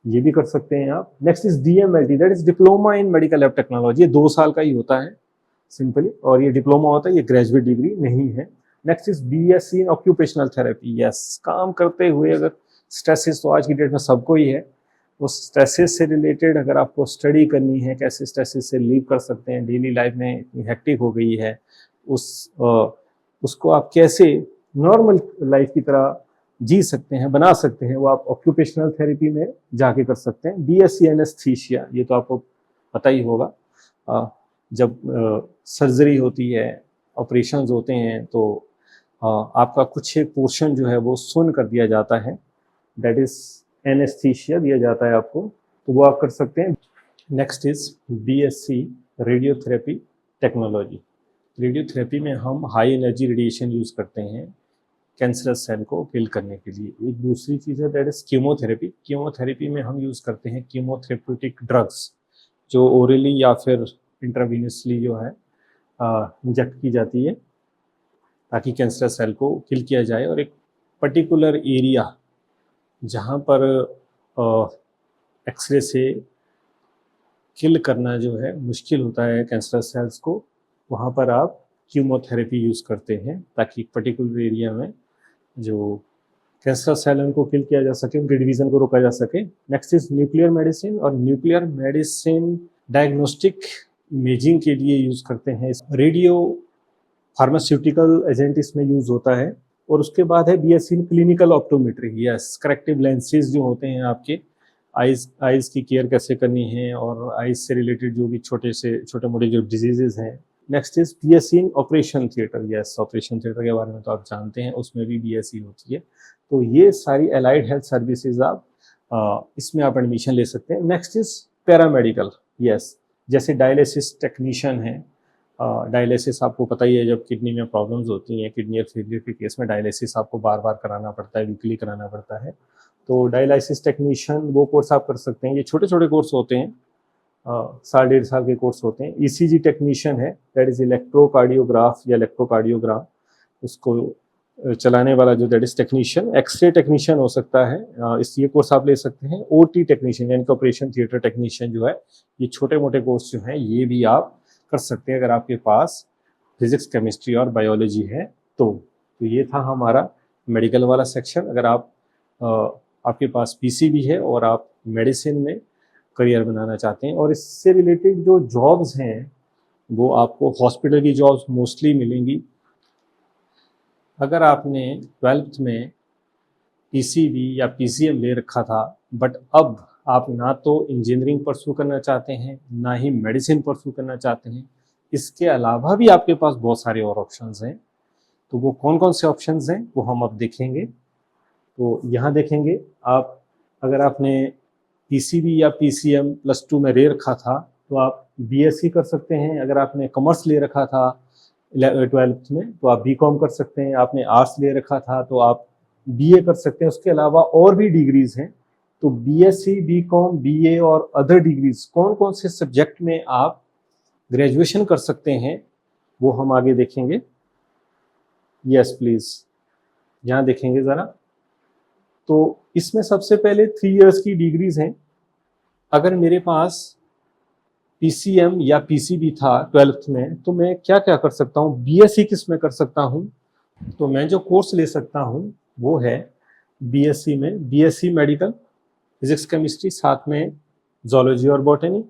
A: ये भी कर सकते हैं आप। Next is DMLT, that is diploma in medical lab technology, ये 2 साल का ही होता है सिंपली, और ये डिप्लोमा होता है, ये ग्रेजुएट डिग्री नहीं है। Next is BSc in occupational therapy, yes, काम करते हुए अगर स्ट्रेसेस तो आज की डेट में सबको ही है, उस स्ट्रेसेस से रिलेटेड अगर आपको स्टडी करनी है, कैसे स्ट्रेसेस से लीव कर सकते हैं, डेली लाइफ में इतनी हेक्टिक हो गई है, उसको आप कैसे नॉर्मल लाइफ की तरह जी सकते हैं, बना सकते हैं, वो आप ऑक्यूपेशनल थेरेपी में जाके कर सकते हैं। BSc एनेस्थीसिया, ये तो आपको पता ही होगा, जब सर्जरी होती है, ऑपरेशंस होते हैं, तो आपका कुछ एक पोर्शन जो है वो सुन कर दिया जाता है, दैट इज एनेस्थीसिया दिया जाता है आपको, तो वो आप कर सकते हैं। Next is BSc radiotherapy, technology. Radiotherapy में हम हाई एनर्जी रेडिएशन यूज़ करते हैं कैंसरस सेल को किल करने के लिए। एक दूसरी चीज़ है दैट इज़ कीमोथेरेपी। कीमोथेरेपी में हम यूज़ करते हैं कीमोथेरेप्यूटिक ड्रग्स, जो ओरली या फिर इंट्रावीनसली जो है इंजेक्ट की जाती है ताकि कैंसरस सेल को किल किया जाए। और एक पर्टिकुलर एरिया जहाँ पर एक्सरे से किल करना जो है मुश्किल होता है कैंसरस सेल्स को, वहाँ पर आप कीमोथेरेपी यूज़ करते हैं ताकि एक पर्टिकुलर एरिया में जो कैंसरस सेल उनको किल किया जा सके, उनके डिवीज़न को रोका जा सके। Next is nuclear medicine. और न्यूक्लियर मेडिसिन डायग्नोस्टिक इमेजिंग के लिए यूज़ करते हैं। रेडियो फार्मास्यूटिकल एजेंट इसमें यूज़ होता है। और उसके बाद है BSc in clinical optometry. Yes, corrective lenses जो होते हैं आपके आइज़ की केयर कैसे करनी है और आइज़ से रिलेटेड जो भी छोटे मोटे जो डिजीजेज हैं। Next is BSc in operation theatre. Yes, operation theatre के बारे में तो आप जानते हैं, उसमें भी बीएससी होती है। तो ये सारी एलाइड हेल्थ सर्विसेज आप इसमें आप एडमिशन ले सकते हैं। Next is paramedical. यस, जैसे डायलिसिस टेक्नीशियन है। डायलिसिस आपको पता ही है, जब किडनी में प्रॉब्लम्स होती हैं, किडनी फेलियर के केस में डायलिसिस आपको बार बार कराना पड़ता है, वीकली कराना पड़ता है। तो डायलिसिस टेक्नीशियन वो कोर्स आप कर सकते हैं। ये छोटे छोटे कोर्स होते हैं, 1.5 साल के कोर्स होते हैं। ईसीजी टेक्नीशियन है, दैट इज इलेक्ट्रोकार्डियोग्राफ या इलेक्ट्रोकार्डियोग्राम, उसको चलाने वाला जो that is technician. X ray technician हो सकता है, ये कोर्स आप ले सकते हैं। ओटी टेक्नीशियन यानी कि ऑपरेशन थिएटर टेक्नीशियन जो है, ये छोटे मोटे कोर्स जो हैं ये भी आप कर सकते हैं अगर आपके पास फिजिक्स, केमिस्ट्री और बायोलॉजी है तो ये था हमारा मेडिकल वाला सेक्शन। अगर आपके पास पीसीबी है और आप मेडिसिन में करियर बनाना चाहते हैं और इससे रिलेटेड जो जॉब्स हैं वो आपको हॉस्पिटल की जॉब्स मोस्टली मिलेंगी। अगर आपने 12th में पीसीबी या पीसीएम ले रखा था बट अब आप ना तो इंजीनियरिंग परस्यू करना चाहते हैं ना ही मेडिसिन परस्यू करना चाहते हैं, इसके अलावा भी आपके पास बहुत सारे और ऑप्शंस हैं, तो वो कौन कौन से ऑप्शंस हैं वो हम अब देखेंगे। तो यहाँ देखेंगे आप, अगर आपने पीसीबी या पीसीएम +2 में ले रखा था तो आप बीएससी कर सकते हैं। अगर आपने कॉमर्स ले रखा था 12th में तो आप बीकॉम कर सकते हैं। आपने आर्ट्स ले रखा था तो आप बीए कर सकते हैं। उसके अलावा और भी डिग्रीज हैं, तो बीएससी, बीकॉम, बीए और अदर डिग्रीज कौन कौन से सब्जेक्ट में आप ग्रेजुएशन कर सकते हैं वो हम आगे देखेंगे। यस प्लीज, यहाँ देखेंगे ज़रा। तो इसमें सबसे पहले 3 इयर्स की डिग्रीज हैं। अगर मेरे पास पीसीएम या पीसीबी था 12th में तो मैं क्या क्या कर सकता हूँ, बीएससी किस में कर सकता हूँ। तो मैं जो कोर्स ले सकता हूँ वो है बीएससी में बीएससी मेडिकल, फिजिक्स केमिस्ट्री, साथ में जोलॉजी और बॉटनी।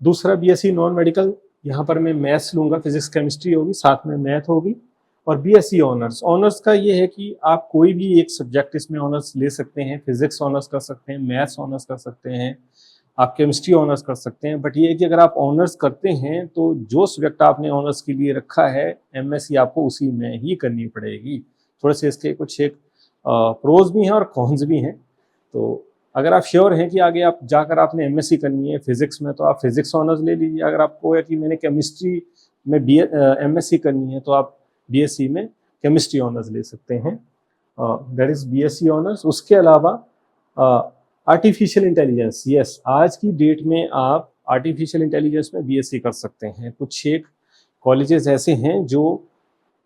A: दूसरा बीएससी नॉन मेडिकल, यहाँ पर मैं मैथ्स लूँगा, फिजिक्स केमिस्ट्री होगी, साथ में मैथ होगी। और बीएससी ऑनर्स, ऑनर्स का ये है कि आप कोई भी एक सब्जेक्ट इसमें ऑनर्स ले सकते हैं। फिजिक्स ऑनर्स कर सकते हैं, मैथ्स ऑनर्स कर सकते हैं, आप केमिस्ट्री ऑनर्स कर सकते हैं। बट ये है कि अगर आप ऑनर्स करते हैं तो जो सब्जेक्ट आपने ऑनर्स के लिए रखा है एमएससी आपको उसी में ही करनी पड़ेगी। थोड़े से इसके कुछ एक प्रोज भी हैं और कॉन्स भी हैं। तो अगर आप श्योर हैं कि आगे आप जाकर आपने एमएससी करनी है फिजिक्स में तो आप फिजिक्स ऑनर्स ले लीजिए। अगर आपको है कि मैंने केमिस्ट्री में एमएससी करनी है तो आप बीएससी में केमिस्ट्री ऑनर्स ले सकते हैं, दैट इज बीएससी ऑनर्स। उसके अलावा आर्टिफिशियल इंटेलिजेंस, यस, आज की डेट में आप आर्टिफिशियल इंटेलिजेंस में बीएससी कर सकते हैं। कुछ एक कॉलेजेस ऐसे हैं जो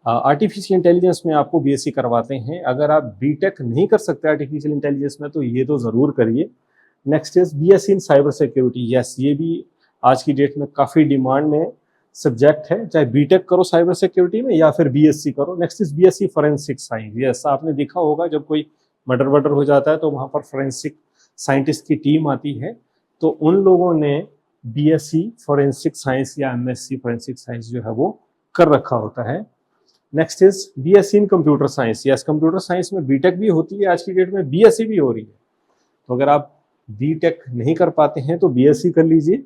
A: आर्टिफिशियल इंटेलिजेंस में आपको बीएससी करवाते हैं। अगर आप बीटेक नहीं कर सकते आर्टिफिशियल इंटेलिजेंस में तो ये तो ज़रूर करिए। Next is BSc in cyber security. Yes, ये भी आज की डेट में काफ़ी डिमांड में सब्जेक्ट है, चाहे बीटेक करो साइबर सिक्योरिटी में या फिर बीएससी करो। Next is BSc forensic science. Yes, आपने देखा होगा जब कोई मर्डर वर्डर हो जाता है तो वहाँ पर फॉरेंसिक साइंटिस्ट की टीम आती है, तो उन लोगों ने बीएससी फॉरेंसिक साइंस या एमएससी फॉरेंसिक साइंस जो है वो कर रखा होता है। Next is BSc in computer science. Yes, computer science में बीटेक भी होती है, आज की डेट में बीएससी भी हो रही है। तो अगर आप बीटेक नहीं कर पाते हैं तो बीएससी कर लीजिए।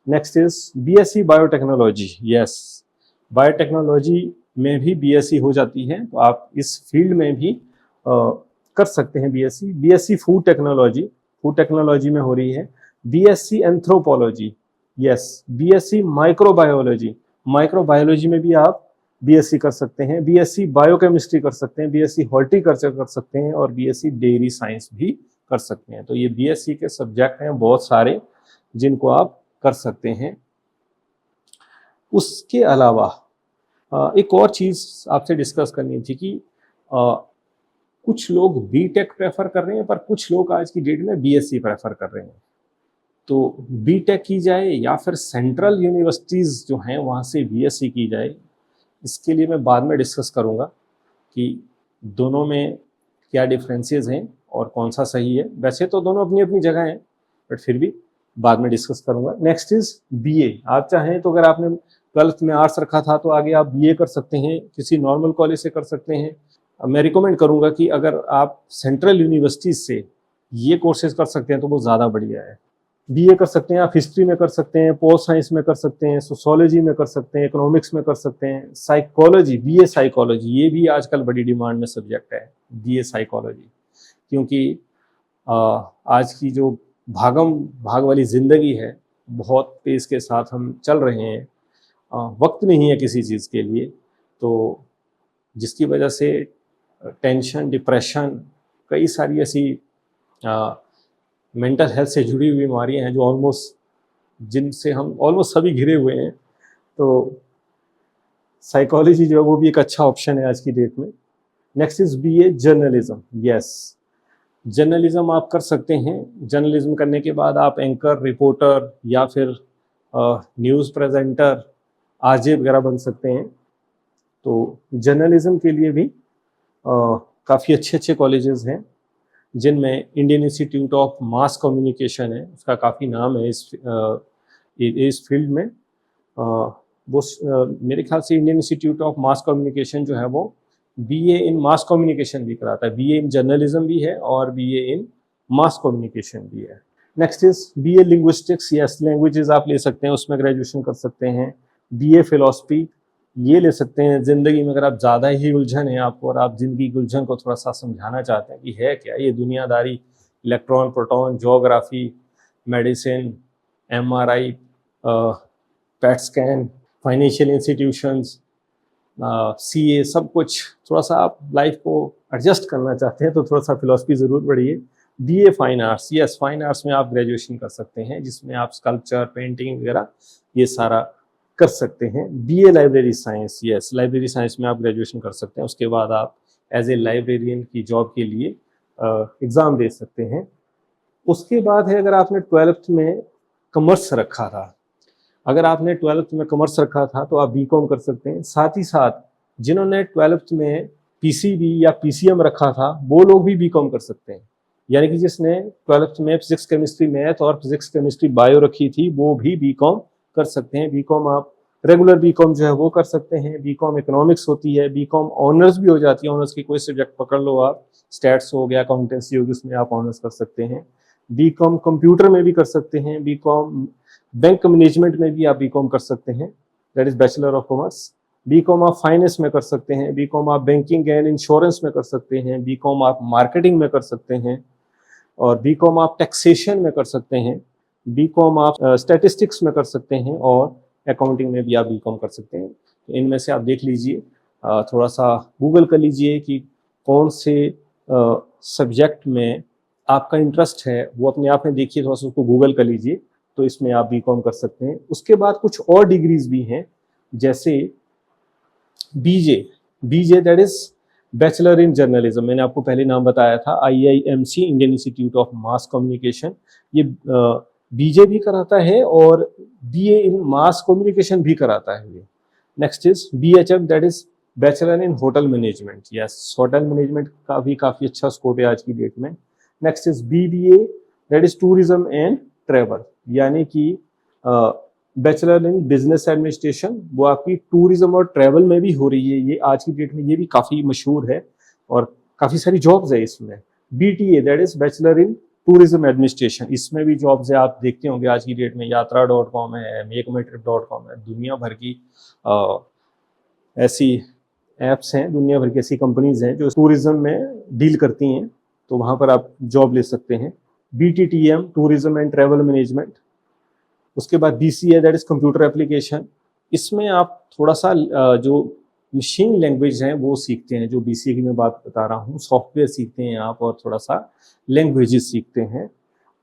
A: Next is BSc biotechnology. Yes, biotechnology में भी बीएससी हो जाती है, तो आप इस फील्ड में भी कर सकते हैं बीएससी। बीएससी फूड टेक्नोलॉजी में हो रही है। BSc anthropology, yes, BSc microbiology, microbiology में भी आप बीएससी कर सकते हैं, बीएससी बायोकेमिस्ट्री कर सकते हैं, बीएससी हॉर्टिकल्चर कर सकते हैं और बीएससी डेयरी साइंस भी कर सकते हैं। तो ये बीएससी के सब्जेक्ट हैं बहुत सारे जिनको आप कर सकते हैं। उसके अलावा एक और चीज़ आपसे डिस्कस करनी थी कि कुछ लोग बीटेक प्रेफर कर रहे हैं पर कुछ लोग आज की डेट में बीएससी प्रेफर कर रहे हैं। तो बीटेक की जाए या फिर सेंट्रल यूनिवर्सिटीज़ जो हैं वहाँ से बीएससी की जाए, इसके लिए मैं बाद में डिस्कस करूँगा कि दोनों में क्या डिफरेंसेस हैं और कौन सा सही है। वैसे तो दोनों अपनी अपनी जगह हैं बट फिर भी बाद में डिस्कस करूँगा। Next is BA. आप चाहें तो अगर आपने 12th में आर्ट्स रखा था तो आगे आप बीए कर सकते हैं, किसी नॉर्मल कॉलेज से कर सकते हैं। मैं रिकमेंड करूँगा कि अगर आप सेंट्रल यूनिवर्सिटीज़ से ये कोर्सेज कर सकते हैं तो वो ज़्यादा बढ़िया है। बीए कर सकते हैं आप हिस्ट्री में कर सकते हैं, पोल साइंस में कर सकते हैं, सोशोलॉजी में कर सकते हैं, इकोनॉमिक्स में कर सकते हैं, साइकोलॉजी, बीए साइकोलॉजी, ये भी आजकल बड़ी डिमांड में सब्जेक्ट है बीए साइकोलॉजी। क्योंकि आज की जो भागम भाग वाली ज़िंदगी है, बहुत पेस के साथ हम चल रहे हैं, वक्त नहीं है किसी चीज़ के लिए, तो जिसकी वजह से टेंशन, डिप्रेशन, कई सारी ऐसी मेंटल हेल्थ से जुड़ी हुई बीमारियां हैं जो जिनसे हम ऑलमोस्ट सभी घिरे हुए हैं। तो साइकोलॉजी जो है वो भी एक अच्छा ऑप्शन है आज की डेट में। Next is BA journalism. Yes, journalism आप कर सकते हैं। जर्नलिज्म करने के बाद आप एंकर, रिपोर्टर या फिर न्यूज़ प्रेजेंटर, आरजे वगैरह बन सकते हैं। तो जर्नलिज्म के लिए भी काफ़ी अच्छे अच्छे कॉलेजेस हैं जिनमें Indian institute of mass communication है, उसका काफ़ी नाम है इस फील्ड में। वो मेरे ख्याल से Indian institute of mass communication जो है वो बीए इन मास कम्युनिकेशन भी कराता है, बीए इन जर्नलिज्म भी है और बीए इन मास कम्युनिकेशन भी है। Next is BA linguistics. Yes, languages आप ले सकते हैं, उसमें ग्रेजुएशन कर सकते हैं। बीए फिलॉसफी ये ले सकते हैं। ज़िंदगी में अगर आप ज़्यादा ही उलझन है आपको और आप ज़िंदगी की उलझन को थोड़ा सा समझाना चाहते हैं कि है क्या ये दुनियादारी, electron, proton, geography, medicine, MRI, PET scan, financial institutions, CA, सब कुछ थोड़ा सा आप लाइफ को एडजस्ट करना चाहते हैं तो थोड़ा सा फिलॉसफी ज़रूर पढ़िए। BA fine arts. Yes, fine arts में आप ग्रेजुएशन कर सकते हैं जिसमें आप स्कल्पचर, पेंटिंग वगैरह ये सारा कर सकते हैं। BA library science. Yes, library science में आप ग्रेजुएशन कर सकते हैं। उसके बाद आप एज ए लाइब्रेरियन की जॉब के लिए एग्ज़ाम दे सकते हैं। उसके बाद है अगर आपने 12th में कॉमर्स रखा था, अगर आपने 12th में कॉमर्स रखा था तो आप बीकॉम कर सकते हैं। साथ ही साथ जिन्होंने 12th में पीसीबी या पीसीएम रखा था वो लोग भी बीकॉम कर सकते हैं। यानी कि जिसने 12th में फिजिक्स केमिस्ट्री मैथ और फिजिक्स केमिस्ट्री बायो रखी थी वो भी बीकॉम कर सकते हैं। बीकॉम आप रेगुलर बीकॉम जो है वो कर सकते हैं। बीकॉम इकोनॉमिक्स होती है, बीकॉम ऑनर्स भी हो जाती है। ऑनर्स की कोई सब्जेक्ट पकड़ लो आप, स्टैट्स हो गया, अकाउंटेंसी होगी, उसमें आप ऑनर्स कर सकते हैं। बीकॉम कंप्यूटर में भी कर सकते हैं। बीकॉम बैंक मैनेजमेंट में भी आप बीकॉम कर सकते हैं, that is bachelor of commerce. B Com आप फाइनेंस में कर सकते हैं। बीकॉम आप बैंकिंग एंड इंश्योरेंस में कर सकते हैं। बीकॉम आप मार्केटिंग में कर सकते हैं और बीकॉम आप टैक्सेशन में कर सकते हैं। बीकॉम आप स्टैटिस्टिक्स में कर सकते हैं और अकाउंटिंग में भी आप बीकॉम कर सकते हैं। तो इनमें से आप देख लीजिए, थोड़ा सा गूगल कर लीजिए कि कौन से सब्जेक्ट में आपका इंटरेस्ट है, वो अपने आप में देखिए, थोड़ा सा उसको गूगल कर लीजिए, तो इसमें आप बीकॉम कर सकते हैं। उसके बाद कुछ और डिग्रीज भी हैं जैसे BJ that is bachelor in journalism. मैंने आपको पहले नाम बताया था, IIMC, Indian institute of mass communication, ये बीजे भी कराता है और बीए इन मास कम्युनिकेशन भी कराता है ये। Next is BHM that is bachelor in hotel management. Yes, hotel management का भी काफ़ी अच्छा स्कोप है आज की डेट में। Next is BBA that is tourism and travel, यानी कि बैचलर इन बिजनेस एडमिनिस्ट्रेशन, वो आपकी टूरिज्म और ट्रैवल में भी हो रही है ये आज की डेट में, ये भी काफ़ी मशहूर है और काफ़ी सारी जॉब्स है इसमें। BTA that is bachelor in tourism administration, इसमें भी जॉब्स है। आप देखते होंगे आज की डेट में यात्रा.com है, मेकमाईट्रिप.com है, दुनिया भर की ऐसी ऐप्स हैं, दुनिया भर की ऐसी कंपनीज हैं जो टूरिज्म में डील करती हैं, तो वहाँ पर आप जॉब ले सकते हैं। BTTM tourism and travel management. उसके बाद BCA that is computer application, इसमें आप थोड़ा सा जो मशीन लैंग्वेज हैं वो सीखते हैं, जो बीसीए की मैं बात बता रहा हूँ, सॉफ्टवेयर सीखते हैं आप और थोड़ा सा लैंग्वेजेस सीखते हैं।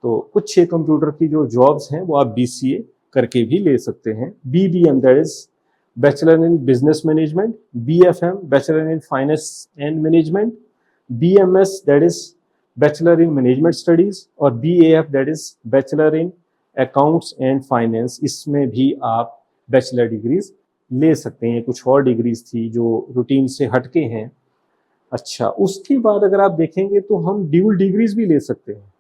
A: तो कुछ 6 कंप्यूटर की जो जॉब्स हैं वो आप बीसीए करके भी ले सकते हैं। BBM that is bachelor in business management, BFM bachelor in finance and management, BMS that is bachelor in management studies और BAF that is bachelor in accounts and finance. इसमें भी आप बैचलर डिग्रीज ले सकते हैं। कुछ और डिग्रीज थी जो रूटीन से हटके हैं। अच्छा, उसके बाद अगर आप देखेंगे तो हम ड्यूल डिग्रीज भी ले सकते हैं।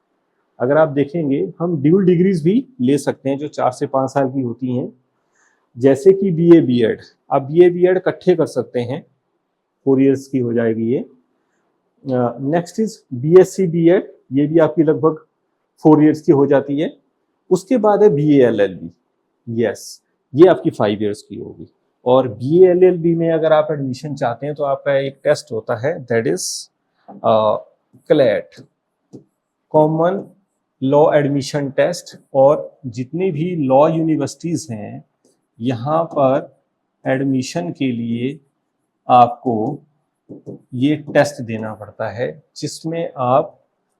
A: अगर आप देखेंगे हम ड्यूल डिग्रीज भी ले सकते हैं जो 4 से 5 साल की होती हैं, जैसे कि बीए बीएड। आप बीए बीएड इकट्ठे कर सकते हैं, 4 इयर्स की हो जाएगी ये। नेक्स्ट इज बीएससी बीएड, ये भी आपकी लगभग 4 इयर्स की हो जाती है। उसके बाद है बीए एलएलबी, यस, ये आपकी 5 इयर्स की होगी। और बीए एलएलबी में अगर आप एडमिशन चाहते हैं तो आपका एक टेस्ट होता है that is CLAT, common law admission test. और जितनी भी लॉ यूनिवर्सिटीज हैं यहाँ पर एडमिशन के लिए आपको ये टेस्ट देना पड़ता है, जिसमें आप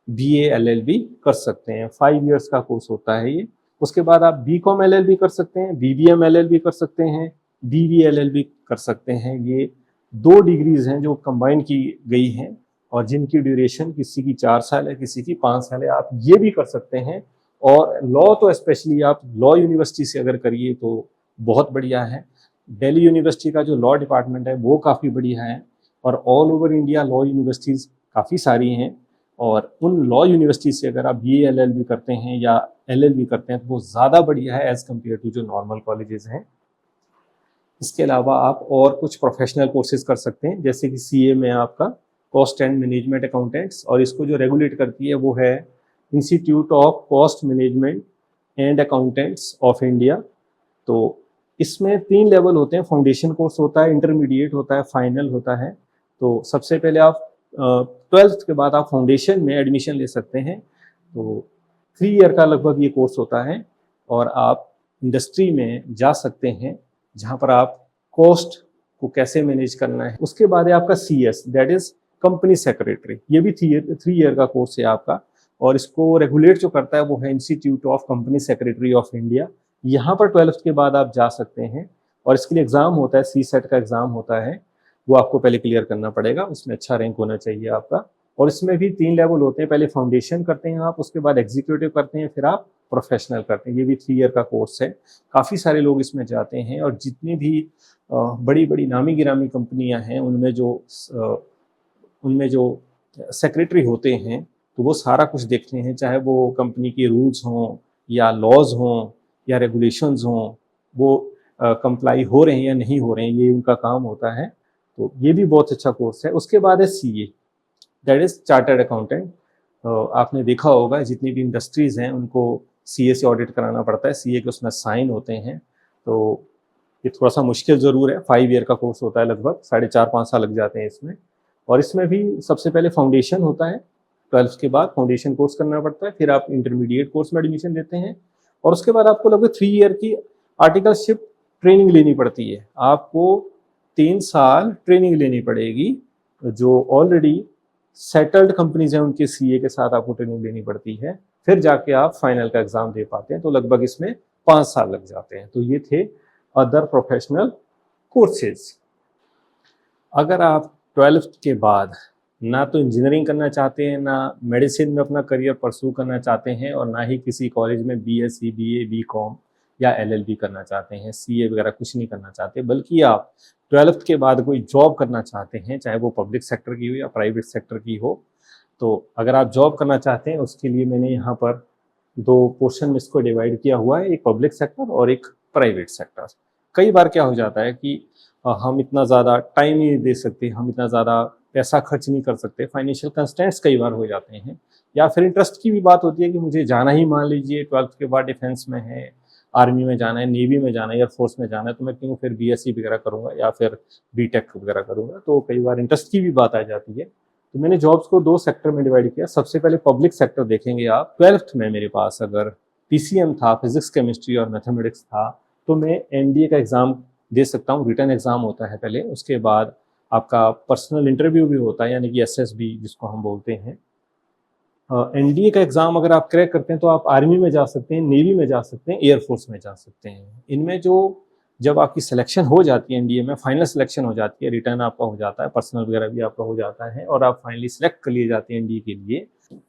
A: बीए एलएलबी कर सकते हैं। 5 इयर्स का कोर्स होता है ये। उसके बाद आप बीकॉम एलएलबी कर सकते हैं, बीबीएम एलएलबी कर सकते हैं, बीबी एलएलबी कर सकते हैं। ये 2 डिग्रीज हैं जो कंबाइन की गई हैं और जिनकी ड्यूरेशन किसी की 4 साल है, किसी की 5 साल है। आप ये भी कर सकते हैं। और लॉ तो स्पेशली आप लॉ यूनिवर्सिटी से अगर करिए तो बहुत बढ़िया है। दिल्ली यूनिवर्सिटी का जो लॉ डिपार्टमेंट है वो काफ़ी बढ़िया है और all over India law universities काफ़ी सारी हैं। और उन लॉ यूनिवर्सिटी से अगर आप बीए एलएलबी करते हैं या एलएलबी करते हैं तो वो ज़्यादा बढ़िया है एज़ कम्पेयर टू जो नॉर्मल कॉलेजेस हैं। इसके अलावा आप और कुछ प्रोफेशनल कोर्सेज कर सकते हैं, जैसे कि सीए में आपका कॉस्ट एंड मैनेजमेंट अकाउंटेंट्स, और इसको जो रेगुलेट करती है वो है institute of cost management and accountants of India. तो इसमें 3 लेवल होते हैं, फाउंडेशन कोर्स होता है, इंटरमीडिएट होता है, फाइनल होता है। तो सबसे पहले आप 12th के बाद आप फाउंडेशन में एडमिशन ले सकते हैं। तो 3 ईयर का लगभग ये कोर्स होता है और आप इंडस्ट्री में जा सकते हैं जहाँ पर आप कॉस्ट को कैसे मैनेज करना है। उसके बाद है आपका CS that is company secretary, ये भी 3 ईयर का कोर्स है आपका और इसको रेगुलेट जो करता है वो है institute of company secretary of India. यहाँ पर 12th के बाद आप जा सकते हैं और इसके लिए एग्जाम होता है, सी सेट का एग्जाम होता है, वो आपको पहले क्लियर करना पड़ेगा, उसमें अच्छा रैंक होना चाहिए आपका। और इसमें भी 3 लेवल होते हैं, पहले फाउंडेशन करते हैं आप, उसके बाद एग्जीक्यूटिव करते हैं, फिर आप प्रोफेशनल करते हैं। ये भी 3 ईयर का कोर्स है। काफ़ी सारे लोग इसमें जाते हैं और जितनी भी बड़ी बड़ी नामी गिरामी कंपनियां हैं उनमें जो सेक्रेटरी होते हैं तो वो सारा कुछ देखते हैं, चाहे वो कंपनी के रूल्स हों या लॉज हों या रेगुलेशंस हों, वो कंप्लाई हो रहे हैं या नहीं हो रहे हैं, ये उनका काम होता है। तो ये भी बहुत अच्छा कोर्स है। उसके बाद है CA that is chartered accountant. आपने देखा होगा जितनी भी इंडस्ट्रीज हैं उनको सीए से ऑडिट कराना पड़ता है, सीए के उसमें साइन होते हैं। तो ये थोड़ा सा मुश्किल ज़रूर है, 5 ईयर का कोर्स होता है, लगभग 4.5-5 साल लग जाते हैं इसमें। और इसमें भी सबसे पहले फाउंडेशन होता है, 12th के बाद फाउंडेशन कोर्स करना पड़ता है, फिर आप इंटरमीडिएट कोर्स में एडमिशन लेते हैं और उसके बाद आपको लगभग 3 ईयर की आर्टिकलशिप ट्रेनिंग लेनी पड़ती है। आपको 3 साल ट्रेनिंग लेनी पड़ेगी। जो ऑलरेडी सेटल्ड कंपनीज हैं उनके सीए के साथ आपको ट्रेनिंग लेनी पड़ती है, फिर जाके आप फाइनल का एग्जाम दे पाते हैं। तो लगभग इसमें 5 साल लग जाते हैं। तो ये थे अदर प्रोफेशनल कोर्सेज। अगर आप 12th के बाद ना तो इंजीनियरिंग करना चाहते हैं, ना मेडिसिन में अपना करियर परस्यू करना चाहते हैं और ना ही किसी कॉलेज में बीएससी बीए बीकॉम या एलएलबी करना चाहते हैं, सीए वगैरह कुछ नहीं करना चाहते, बल्कि आप 12th के बाद कोई जॉब करना चाहते हैं, चाहे वो पब्लिक सेक्टर की हो या प्राइवेट सेक्टर की हो, तो अगर आप जॉब करना चाहते हैं उसके लिए मैंने यहाँ पर 2 पोर्शन में इसको डिवाइड किया हुआ है, एक पब्लिक सेक्टर और एक प्राइवेट सेक्टर। कई बार क्या हो जाता है कि हम इतना ज़्यादा टाइम नहीं दे सकते, हम इतना ज़्यादा पैसा खर्च नहीं कर सकते, फाइनेंशियल कंस्ट्रेंट्स कई बार हो जाते हैं, या फिर इंटरेस्ट की भी बात होती है कि मुझे जाना ही, मान लीजिए 12th के बाद डिफेंस में है, आर्मी में जाना है, नेवी में जाना है, एयरफोर्स में जाना है, तो मैं क्यों फिर बीएससी वगैरह करूँगा या फिर बीटेक वगैरह करूँगा। तो कई बार इंटरेस्ट की भी बात आ जाती है। तो मैंने जॉब्स को 2 सेक्टर में डिवाइड किया। सबसे पहले पब्लिक सेक्टर देखेंगे आप। 12th में मेरे पास अगर पीसीएम था, फिजिक्स केमिस्ट्री और मैथमेटिक्स था, तो मैं एनडीए का एग्ज़ाम दे सकता हूँ। रिटन एग्ज़ाम होता है पहले, उसके बाद आपका पर्सनल इंटरव्यू भी होता है, यानी कि एसएसबी जिसको हम बोलते हैं। एनडीए का एग्ज़ाम अगर आप क्रैक करते हैं तो आप आर्मी में जा सकते हैं, नेवी में जा सकते हैं, एयरफोर्स में जा सकते हैं। इनमें जो जब आपकी सिलेक्शन हो जाती है एनडीए में, फाइनल सिलेक्शन हो जाती है, रिटर्न आपका हो जाता है, पर्सनल वगैरह भी आपका हो जाता है और आप फाइनली सिलेक्ट कर लिए जाते हैं एनडीए के लिए,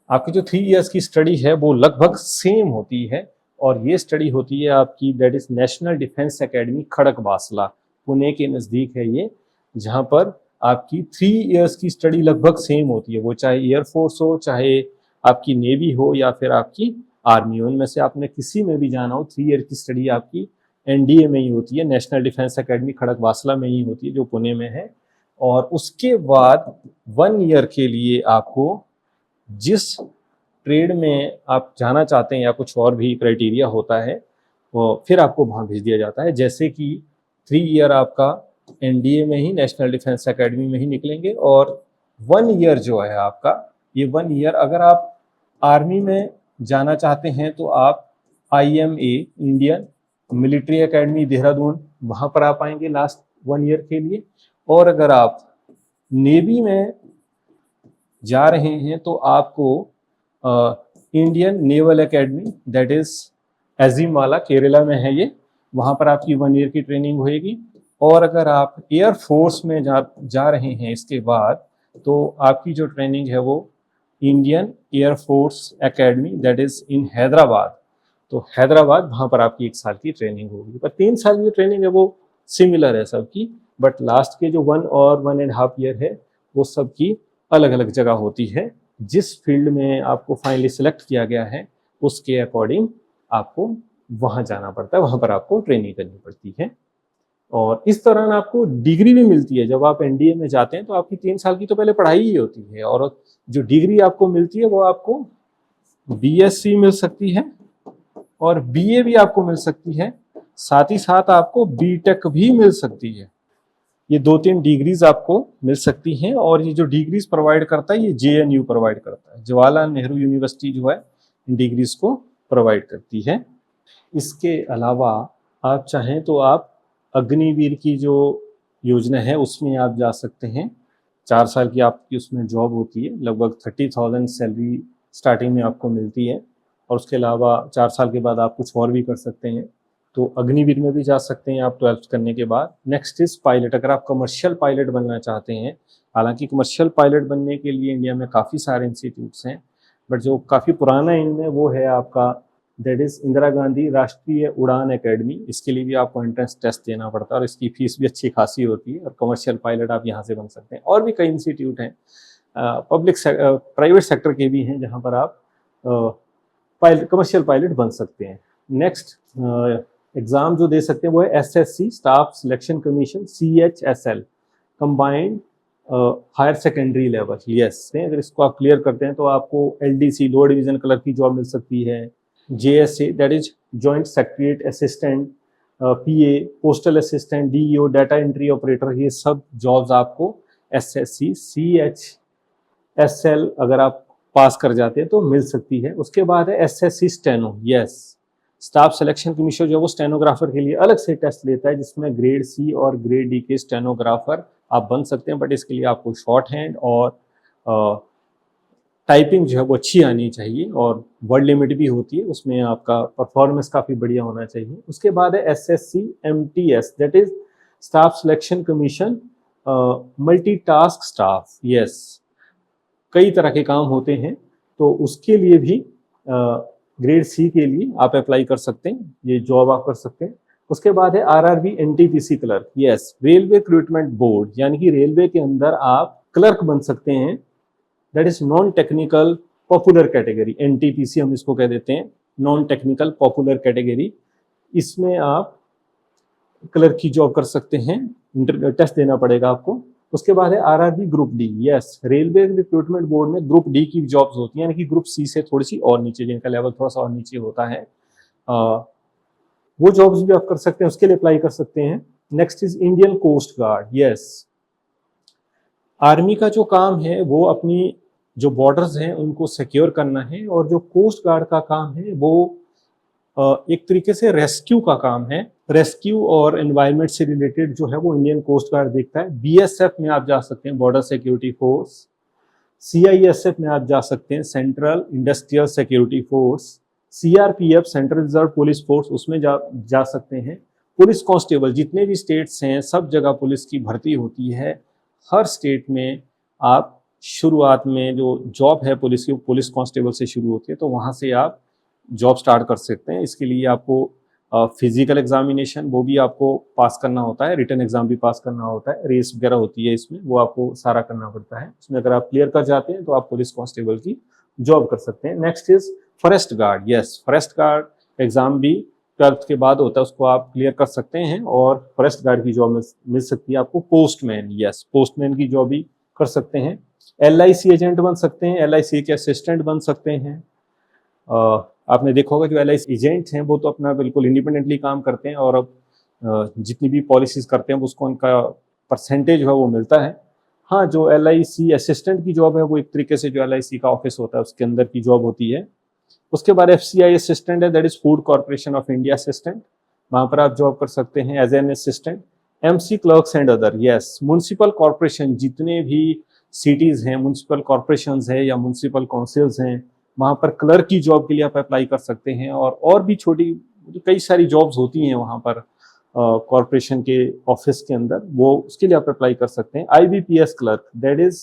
A: आपकी जो 3 इयर्स की स्टडी है वो लगभग सेम होती है। और ये स्टडी होती है आपकी, that is national defence academy Khadakwasla, Pune के नज़दीक है ये, जहाँ पर आपकी 3 इयर्स की स्टडी लगभग सेम होती है। वो चाहे एयरफोर्स हो, चाहे आपकी नेवी हो या फिर आपकी आर्मी हो, इनमें से आपने किसी में भी जाना हो, 3 ईयर की स्टडी आपकी एनडीए में ही होती है, नेशनल डिफेंस एकेडमी खड़कवासला में ही होती है, जो पुणे में है। और उसके बाद 1 ईयर के लिए आपको जिस ट्रेड में आप जाना चाहते हैं या कुछ और भी क्राइटेरिया होता है, वो फिर आपको वहाँ भेज दिया जाता है। जैसे कि 3 ईयर आपका एनडीए में ही, नेशनल डिफेंस एकेडमी में ही निकलेंगे, और 1 ईयर जो है आपका, ये 1 ईयर अगर आप आर्मी में जाना चाहते हैं तो आप IMA, Indian military academy Dehradun, वहाँ पर आप आएंगे लास्ट 1 ईयर के लिए। और अगर आप नेवी में जा रहे हैं तो आपको Indian naval academy, that is Ezhimala, Kerala में है ये, वहाँ पर आपकी 1 ईयर की ट्रेनिंग होएगी। और अगर आप एयरफोर्स में जा रहे हैं इसके बाद, तो आपकी जो ट्रेनिंग है वो Indian air force academy, that is in Hyderabad, तो हैदराबाद, वहाँ पर आपकी 1 साल की ट्रेनिंग होगी। पर 3 साल की ट्रेनिंग है वो सिमिलर है सबकी, बट लास्ट के जो 1 और 1.5 ईयर है वो सबकी अलग अलग जगह होती है। जिस फील्ड में आपको फाइनली सिलेक्ट किया गया है उसके अकॉर्डिंग आपको वहाँ जाना पड़ता है, वहाँ पर आपको ट्रेनिंग करनी पड़ती है। और इस दौरान आपको डिग्री भी मिलती है। जब आप एनडीए में जाते हैं तो आपकी 3 साल की तो पहले पढ़ाई ही होती है, और जो डिग्री आपको मिलती है वो आपको बीएससी मिल सकती है और बीए भी आपको मिल सकती है, साथ ही साथ आपको बीटेक भी मिल सकती है। ये 2-3 डिग्रीज आपको मिल सकती हैं, और ये जो डिग्रीज प्रोवाइड करता है ये जेएनयू प्रोवाइड करता है, जवाहरलाल नेहरू यूनिवर्सिटी जो है इन डिग्रीज को प्रोवाइड करती है। इसके अलावा आप चाहें तो आप अग्निवीर की जो योजना है उसमें आप जा सकते हैं। 4 साल की आपकी उसमें जॉब होती है, लगभग 30,000 सैलरी स्टार्टिंग में आपको मिलती है, और उसके अलावा 4 साल के बाद आप कुछ और भी कर सकते हैं। तो अग्निवीर में भी जा सकते हैं आप 12th करने के बाद। नेक्स्ट इज पायलट, अगर आप कमर्शियल पायलट बनना चाहते हैं, हालांकि कमर्शियल पायलट बनने के लिए इंडिया में काफ़ी सारे इंस्टीट्यूट्स हैं, बट जो काफ़ी पुराना इनमें वो है आपका, दैट इज इंदिरा गांधी राष्ट्रीय उड़ान एकेडमी। इसके लिए भी आपको एंट्रेंस टेस्ट देना पड़ता है और इसकी फीस भी अच्छी खासी होती है, और कमर्शियल पायलट आप यहाँ से बन सकते हैं। और भी कई इंस्टीट्यूट हैं, प्राइवेट सेक्टर के भी हैं, जहाँ पर आप कमर्शियल पायलट बन सकते हैं। नेक्स्ट एग्ज़ाम जो दे सकते हैं वो है SSC, staff selection commission, CHSL, combined higher secondary level. Yes, अगर इसको आप क्लियर करते हैं तो आपको LDC, लोअर डिवीजन क्लर्क की जॉब मिल सकती है, JSA, that is joint secretariat assistant, PA, postal assistant, DEO, data entry operator, ये सब जॉब्स आपको SSC, CHSL अगर आप पास कर जाते हैं तो मिल सकती है। उसके बाद है SSC steno. Yes, staff selection commission जो है वो स्टेनोग्राफर के लिए अलग से टेस्ट लेता है, जिसमें ग्रेड C और ग्रेड D के स्टेनोग्राफर आप बन सकते हैं, बट इसके लिए आपको शॉर्ट हैंड और टाइपिंग जो है वो अच्छी आनी चाहिए, और वर्ड लिमिट भी होती है, उसमें आपका परफॉर्मेंस काफ़ी बढ़िया होना चाहिए। उसके बाद है SSC MTS, that is staff selection commission multitask staff. Yes, कई तरह के काम होते हैं, तो उसके लिए भी ग्रेड C के लिए आप अप्लाई कर सकते हैं, ये जॉब आप कर सकते हैं। उसके बाद है RRB NTPC clerk. Yes, railway recruitment board, यानी कि रेलवे के अंदर आप क्लर्क बन सकते हैं, that is non technical popular category, NTPC हम इसको कह देते हैं, नॉन टेक्निकल पॉपुलर कैटेगरी। इसमें आप क्लर्क की जॉब कर सकते हैं, टेस्ट देना पड़ेगा आपको। उसके बाद है RRB group D। Yes, railway recruitment board में ग्रुप D की जॉब्स होती हैं, यानी कि ग्रुप C से थोड़ी सी और नीचे, जिनका लेवल थोड़ा सा और नीचे होता है, वो जॉब्स भी आप कर सकते हैं, उसके लिए अप्लाई कर सकते हैं। Next is Indian coast guard. Yes, army का जो काम है वो अपनी जो बॉर्डर्स हैं उनको सिक्योर करना है, और जो कोस्ट गार्ड का काम है वो एक तरीके से रेस्क्यू का काम है। रेस्क्यू और एनवायरनमेंट से रिलेटेड जो है वो इंडियन कोस्ट गार्ड देखता है। बीएसएफ में आप जा सकते हैं, बॉर्डर सिक्योरिटी फोर्स। सीआईएसएफ में आप जा सकते हैं, central industrial security force. CRPF, central reserve police force, उसमें जा सकते हैं। पुलिस कांस्टेबल, जितने भी स्टेट्स हैं सब जगह पुलिस की भर्ती होती है। हर स्टेट में आप शुरुआत में जो जॉब है पुलिस की, पुलिस कांस्टेबल से शुरू होती है, तो वहाँ से आप जॉब स्टार्ट कर सकते हैं। इसके लिए आपको फिजिकल एग्जामिनेशन वो भी आपको पास करना होता है, रिटन एग्जाम भी पास करना होता है, रेस वगैरह होती है इसमें, वो आपको सारा करना पड़ता है। उसमें अगर आप क्लियर कर जाते हैं तो आप पुलिस कांस्टेबल की जॉब कर सकते हैं। Next is forest guard. Yes, forest guard exam भी 12th के बाद होता है, उसको आप क्लियर कर सकते हैं और फॉरेस्ट गार्ड की जॉब मिल सकती है आपको। पोस्टमैन, यस, पोस्टमैन की जॉब भी कर सकते हैं। एलआईसी एजेंट बन सकते हैं, एलआईसी के असिस्टेंट बन सकते हैं। आपने देखा होगा जो एलआईसी एजेंट हैं वो तो अपना बिल्कुल इंडिपेंडेंटली काम करते हैं और अब जितनी भी पॉलिसीज करते हैं उसको उनका परसेंटेज है वो मिलता है। हाँ, जो एलआईसी असिस्टेंट की जॉब है वो एक तरीके से जो एलआईसी का ऑफिस होता है उसके अंदर की जॉब होती है। उसके बाद एफसीआई असिस्टेंट है, that is food corporation of India assistant, वहां पर आप जॉब कर सकते हैं as an assistant. MC clerks and other, yes, municipal corporation, जितने भी सिटीज हैं, म्युनिसिपल कॉर्पोरेशंस है या म्युनिसिपल काउंसिल्स हैं, वहाँ पर क्लर्क की जॉब के लिए आप अप्लाई कर सकते हैं। और भी छोटी कई सारी जॉब्स होती हैं वहाँ पर कॉर्पोरेशन के ऑफिस के अंदर, वो उसके लिए आप अप्लाई कर सकते हैं। IBPS clerk, that is,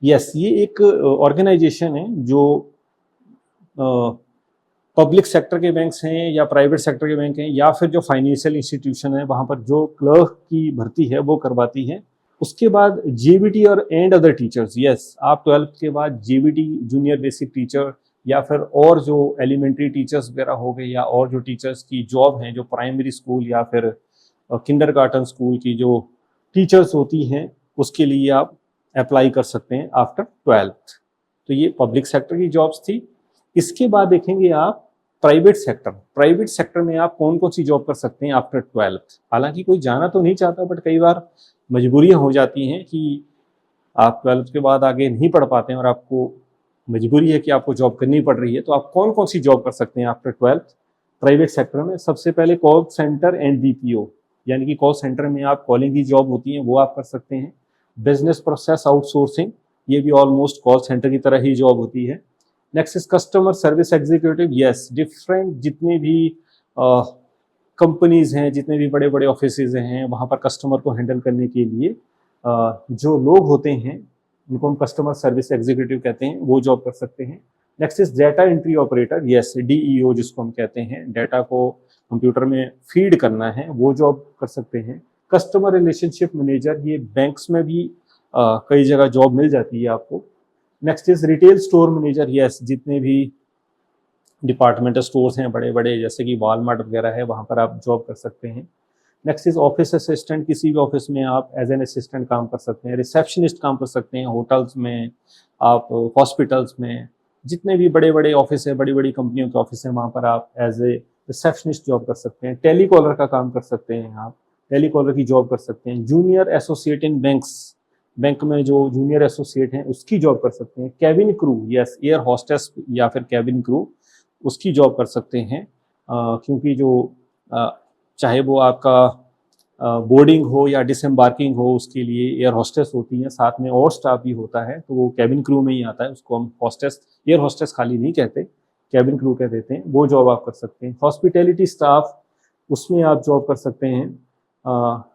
A: yes, ये एक ऑर्गेनाइजेशन है जो पब्लिक सेक्टर के बैंक्स हैं या प्राइवेट सेक्टर के बैंक हैं या फिर जो फाइनेंशियल इंस्टीट्यूशन है वहाँ पर जो क्लर्क की भर्ती है वो करवाती है। उसके बाद जेबीटी और एंड अदर टीचर्स, यस, आप 12th के बाद जेबीटी जूनियर बेसिक टीचर या फिर और जो एलिमेंट्री टीचर्स वगैरह हो गए या और जो टीचर्स की जॉब हैं जो प्राइमरी स्कूल या फिर किंडरगार्टन स्कूल की जो टीचर्स होती हैं उसके लिए आप अप्लाई कर सकते हैं आफ्टर 12th। तो ये पब्लिक सेक्टर की जॉब्स थी। इसके बाद देखेंगे आप प्राइवेट सेक्टर। प्राइवेट सेक्टर में आप कौन कौन सी जॉब कर सकते हैं आफ्टर 12th। हालांकि कोई जाना तो नहीं चाहता बट कई बार मजबूरियां हो जाती हैं कि आप 12th के बाद आगे नहीं पढ़ पाते हैं और आपको मजबूरी है कि आपको जॉब करनी पड़ रही है, तो आप कौन कौन सी जॉब कर सकते हैं आफ्टर 12th प्राइवेट सेक्टर में। सबसे पहले कॉल सेंटर एंड बीपीओ, यानी कि कॉल सेंटर में आप कॉलिंग की जॉब होती है वो आप कर सकते हैं। बिजनेस प्रोसेस आउटसोर्सिंग, ये भी ऑलमोस्ट कॉल सेंटर की तरह ही जॉब होती है। Next is customer service executive, yes, different जितने भी कंपनीज हैं, जितने भी बड़े बड़े ऑफिसेज हैं, वहाँ पर कस्टमर को हैंडल करने के लिए जो लोग होते हैं उनको हम कस्टमर सर्विस एग्जीक्यूटिव कहते हैं, वो जॉब कर सकते हैं। Next is data entry operator, yes, DEO जिसको हम कहते हैं, डेटा को कंप्यूटर में फीड करना है, वो जॉब कर सकते हैं। कस्टमर रिलेशनशिप मैनेजर, ये बैंक्स में भी कई जगह जॉब मिल जाती है आपको। Next is retail store manager, yes, जितने भी डिपार्टमेंटल स्टोर्स हैं बड़े बड़े जैसे कि वॉलमार्ट वगैरह है वहाँ पर आप जॉब कर सकते हैं। नेक्स्ट इज ऑफिस असिस्टेंट, किसी भी ऑफिस में आप एज एन असिस्टेंट काम कर सकते हैं। रिसेप्शनिस्ट काम कर सकते हैं होटल्स में, आप हॉस्पिटल्स में, जितने भी बड़े बड़े ऑफिस है, बड़ी बड़ी कंपनियों के ऑफिस हैं, वहाँ पर आप एज ए रिसेप्शनिस्ट जॉब कर सकते हैं। टेलीकॉलर का काम कर सकते हैं, आप टेलीकॉलर की जॉब कर सकते हैं। जूनियर एसोसिएट इन बैंक्स, बैंक में जो जूनियर एसोसिएट हैं उसकी जॉब कर सकते हैं। Cabin crew, yes, air hostess या फिर कैबिन क्रू, उसकी जॉब कर सकते हैं। क्योंकि जो चाहे वो आपका बोर्डिंग हो या डिसएम्बार्किंग हो उसके लिए एयर हॉस्टेस होती हैं, साथ में और स्टाफ भी होता है, तो वो कैबिन क्रू में ही आता है। उसको हम हॉस्टेस, एयर हॉस्टेस खाली नहीं कहते, कैबिन क्रू कह देते हैं। वो जॉब आप कर सकते हैं। हॉस्पिटैलिटी स्टाफ, उसमें आप जॉब कर सकते हैं।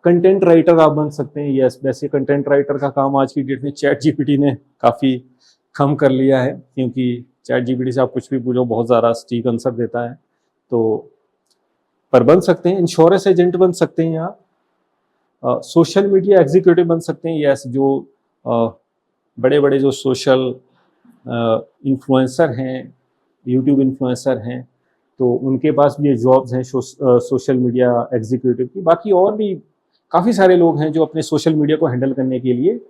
A: कंटेंट राइटर आप बन सकते हैं, यस, वैसे कंटेंट राइटर का काम आज की डेट में चैट जीपीटी ने काफ़ी कम कर लिया है, क्योंकि चैट जीपीटी से आप कुछ भी पूछो बहुत ज़्यादा सटीक आंसर देता है, तो पर बन सकते हैं। इंश्योरेंस एजेंट बन सकते हैं आप। सोशल मीडिया एग्जीक्यूटिव बन सकते हैं, यस, जो बड़े बड़े जो सोशल इन्फ्लुएंसर हैं, यूट्यूब इन्फ्लुएंसर हैं, तो उनके पास भी ये जॉब्स हैं सोशल मीडिया एग्जीक्यूटिव की। बाकी और भी काफ़ी सारे लोग हैं जो अपने सोशल मीडिया को हैंडल करने के लिए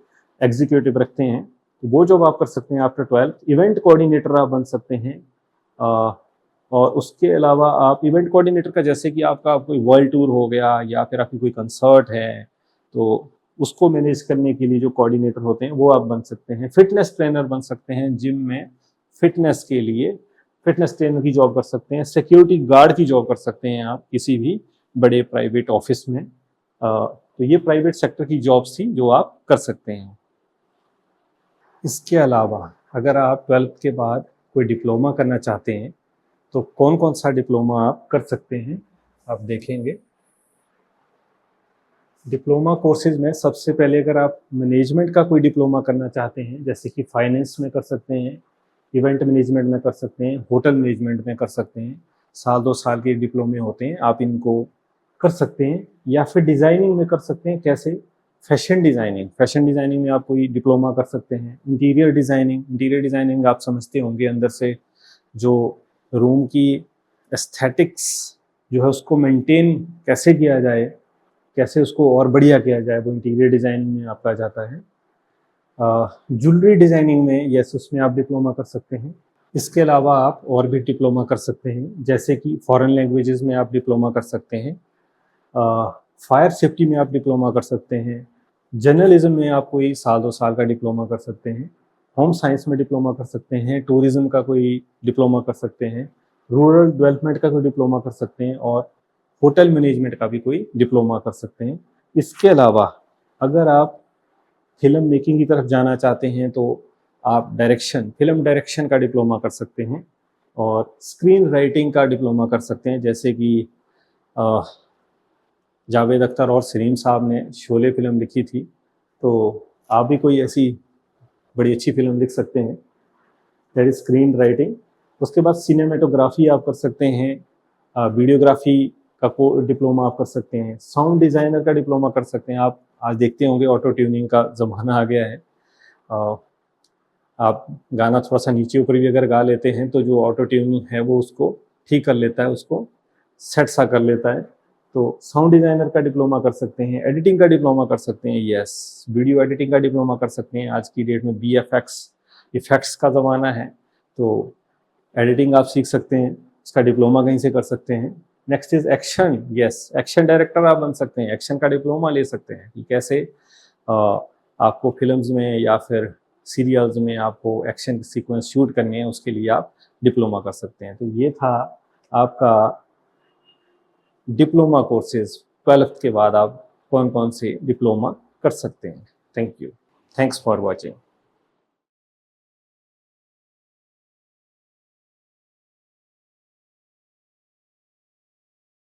A: एग्जीक्यूटिव रखते हैं, तो वो जॉब आप कर सकते हैं आफ्टर 12th। इवेंट कोऑर्डिनेटर आप बन सकते हैं। और उसके अलावा आप इवेंट कोऑर्डिनेटर का, जैसे कि आपका कोई वर्ल्ड टूर हो गया या फिर आपकी कोई कंसर्ट है, तो उसको मैनेज करने के लिए जो कोऑर्डिनेटर होते हैं वो आप बन सकते हैं। फिटनेस ट्रेनर बन सकते हैं, जिम में फिटनेस के लिए फिटनेस ट्रेनर की जॉब कर सकते हैं, सिक्योरिटी गार्ड की जॉब कर सकते हैं आप किसी भी बड़े प्राइवेट ऑफिस में। तो ये प्राइवेट सेक्टर की जॉब्स थी जो आप कर सकते हैं। इसके अलावा अगर आप 12th के बाद कोई डिप्लोमा करना चाहते हैं तो कौन कौन सा डिप्लोमा आप कर सकते हैं, आप देखेंगे। डिप्लोमा कोर्सेज में सबसे पहले अगर आप मैनेजमेंट का कोई डिप्लोमा करना चाहते हैं, जैसे कि फाइनेंस में कर सकते हैं, इवेंट मैनेजमेंट में कर सकते हैं, होटल मैनेजमेंट में कर सकते हैं, साल 2 साल के डिप्लोमे होते हैं, आप इनको कर सकते हैं। या फिर डिज़ाइनिंग में कर सकते हैं, कैसे, फैशन डिज़ाइनिंग में आप कोई डिप्लोमा कर सकते हैं। इंटीरियर डिज़ाइनिंग आप समझते होंगे, अंदर से जो रूम की एस्थेटिक्स जो है उसको मेंटेन कैसे किया जाए, कैसे उसको और बढ़िया किया जाए, वो इंटीरियर डिज़ाइनिंग में आपका जाता है। ज्वेलरी डिज़ाइनिंग में यस, उसमें आप डिप्लोमा कर सकते हैं। इसके अलावा आप और भी डिप्लोमा कर सकते हैं, जैसे कि फॉरेन लैंग्वेजेस में आप डिप्लोमा कर सकते हैं, फायर सेफ्टी में आप डिप्लोमा कर सकते हैं, जर्नलिज्म में आप कोई साल 2 साल का डिप्लोमा कर सकते हैं, होम साइंस में डिप्लोमा कर सकते हैं, टूरिज़्म का कोई डिप्लोमा कर सकते हैं, रूरल डेवलपमेंट का कोई डिप्लोमा कर सकते हैं, और होटल मैनेजमेंट का भी कोई डिप्लोमा कर सकते हैं। इसके अलावा अगर आप फिल्म मेकिंग की तरफ जाना चाहते हैं तो आप फिल्म डायरेक्शन का डिप्लोमा कर सकते हैं, और स्क्रीन राइटिंग का डिप्लोमा कर सकते हैं, जैसे कि जावेद अख्तर और सलीम साहब ने शोले फिल्म लिखी थी, तो आप भी कोई ऐसी बड़ी अच्छी फिल्म लिख सकते हैं, दैट इज स्क्रीन राइटिंग। उसके बाद सिनेमेटोग्राफी आप कर सकते हैं, वीडियोग्राफी का डिप्लोमा आप कर सकते हैं, साउंड डिज़ाइनर का डिप्लोमा कर सकते हैं। आप आज देखते होंगे ऑटो ट्यूनिंग का ज़माना आ गया है, आप गाना थोड़ा सा नीचे ऊपर भी अगर गा लेते हैं तो जो ऑटो ट्यूनिंग है वो उसको ठीक कर लेता है, उसको सेट सा कर लेता है। तो साउंड डिज़ाइनर का डिप्लोमा कर सकते हैं, एडिटिंग का डिप्लोमा कर सकते हैं, यस, वीडियो एडिटिंग का डिप्लोमा कर सकते हैं। आज की डेट में VFX इफ़ेक्ट्स का ज़माना है, तो एडिटिंग आप सीख सकते हैं, उसका डिप्लोमा कहीं से कर सकते हैं। Next is action, yes, action director आप बन सकते हैं, एक्शन का डिप्लोमा ले सकते हैं कि कैसे आपको फिल्म्स में या फिर सीरियल्स में आपको एक्शन सीक्वेंस शूट करने हैं, उसके लिए आप डिप्लोमा कर सकते हैं। तो ये था आपका डिप्लोमा कोर्सेज, 12th के बाद आप कौन कौन से डिप्लोमा कर सकते हैं। Thank you, thanks for watching.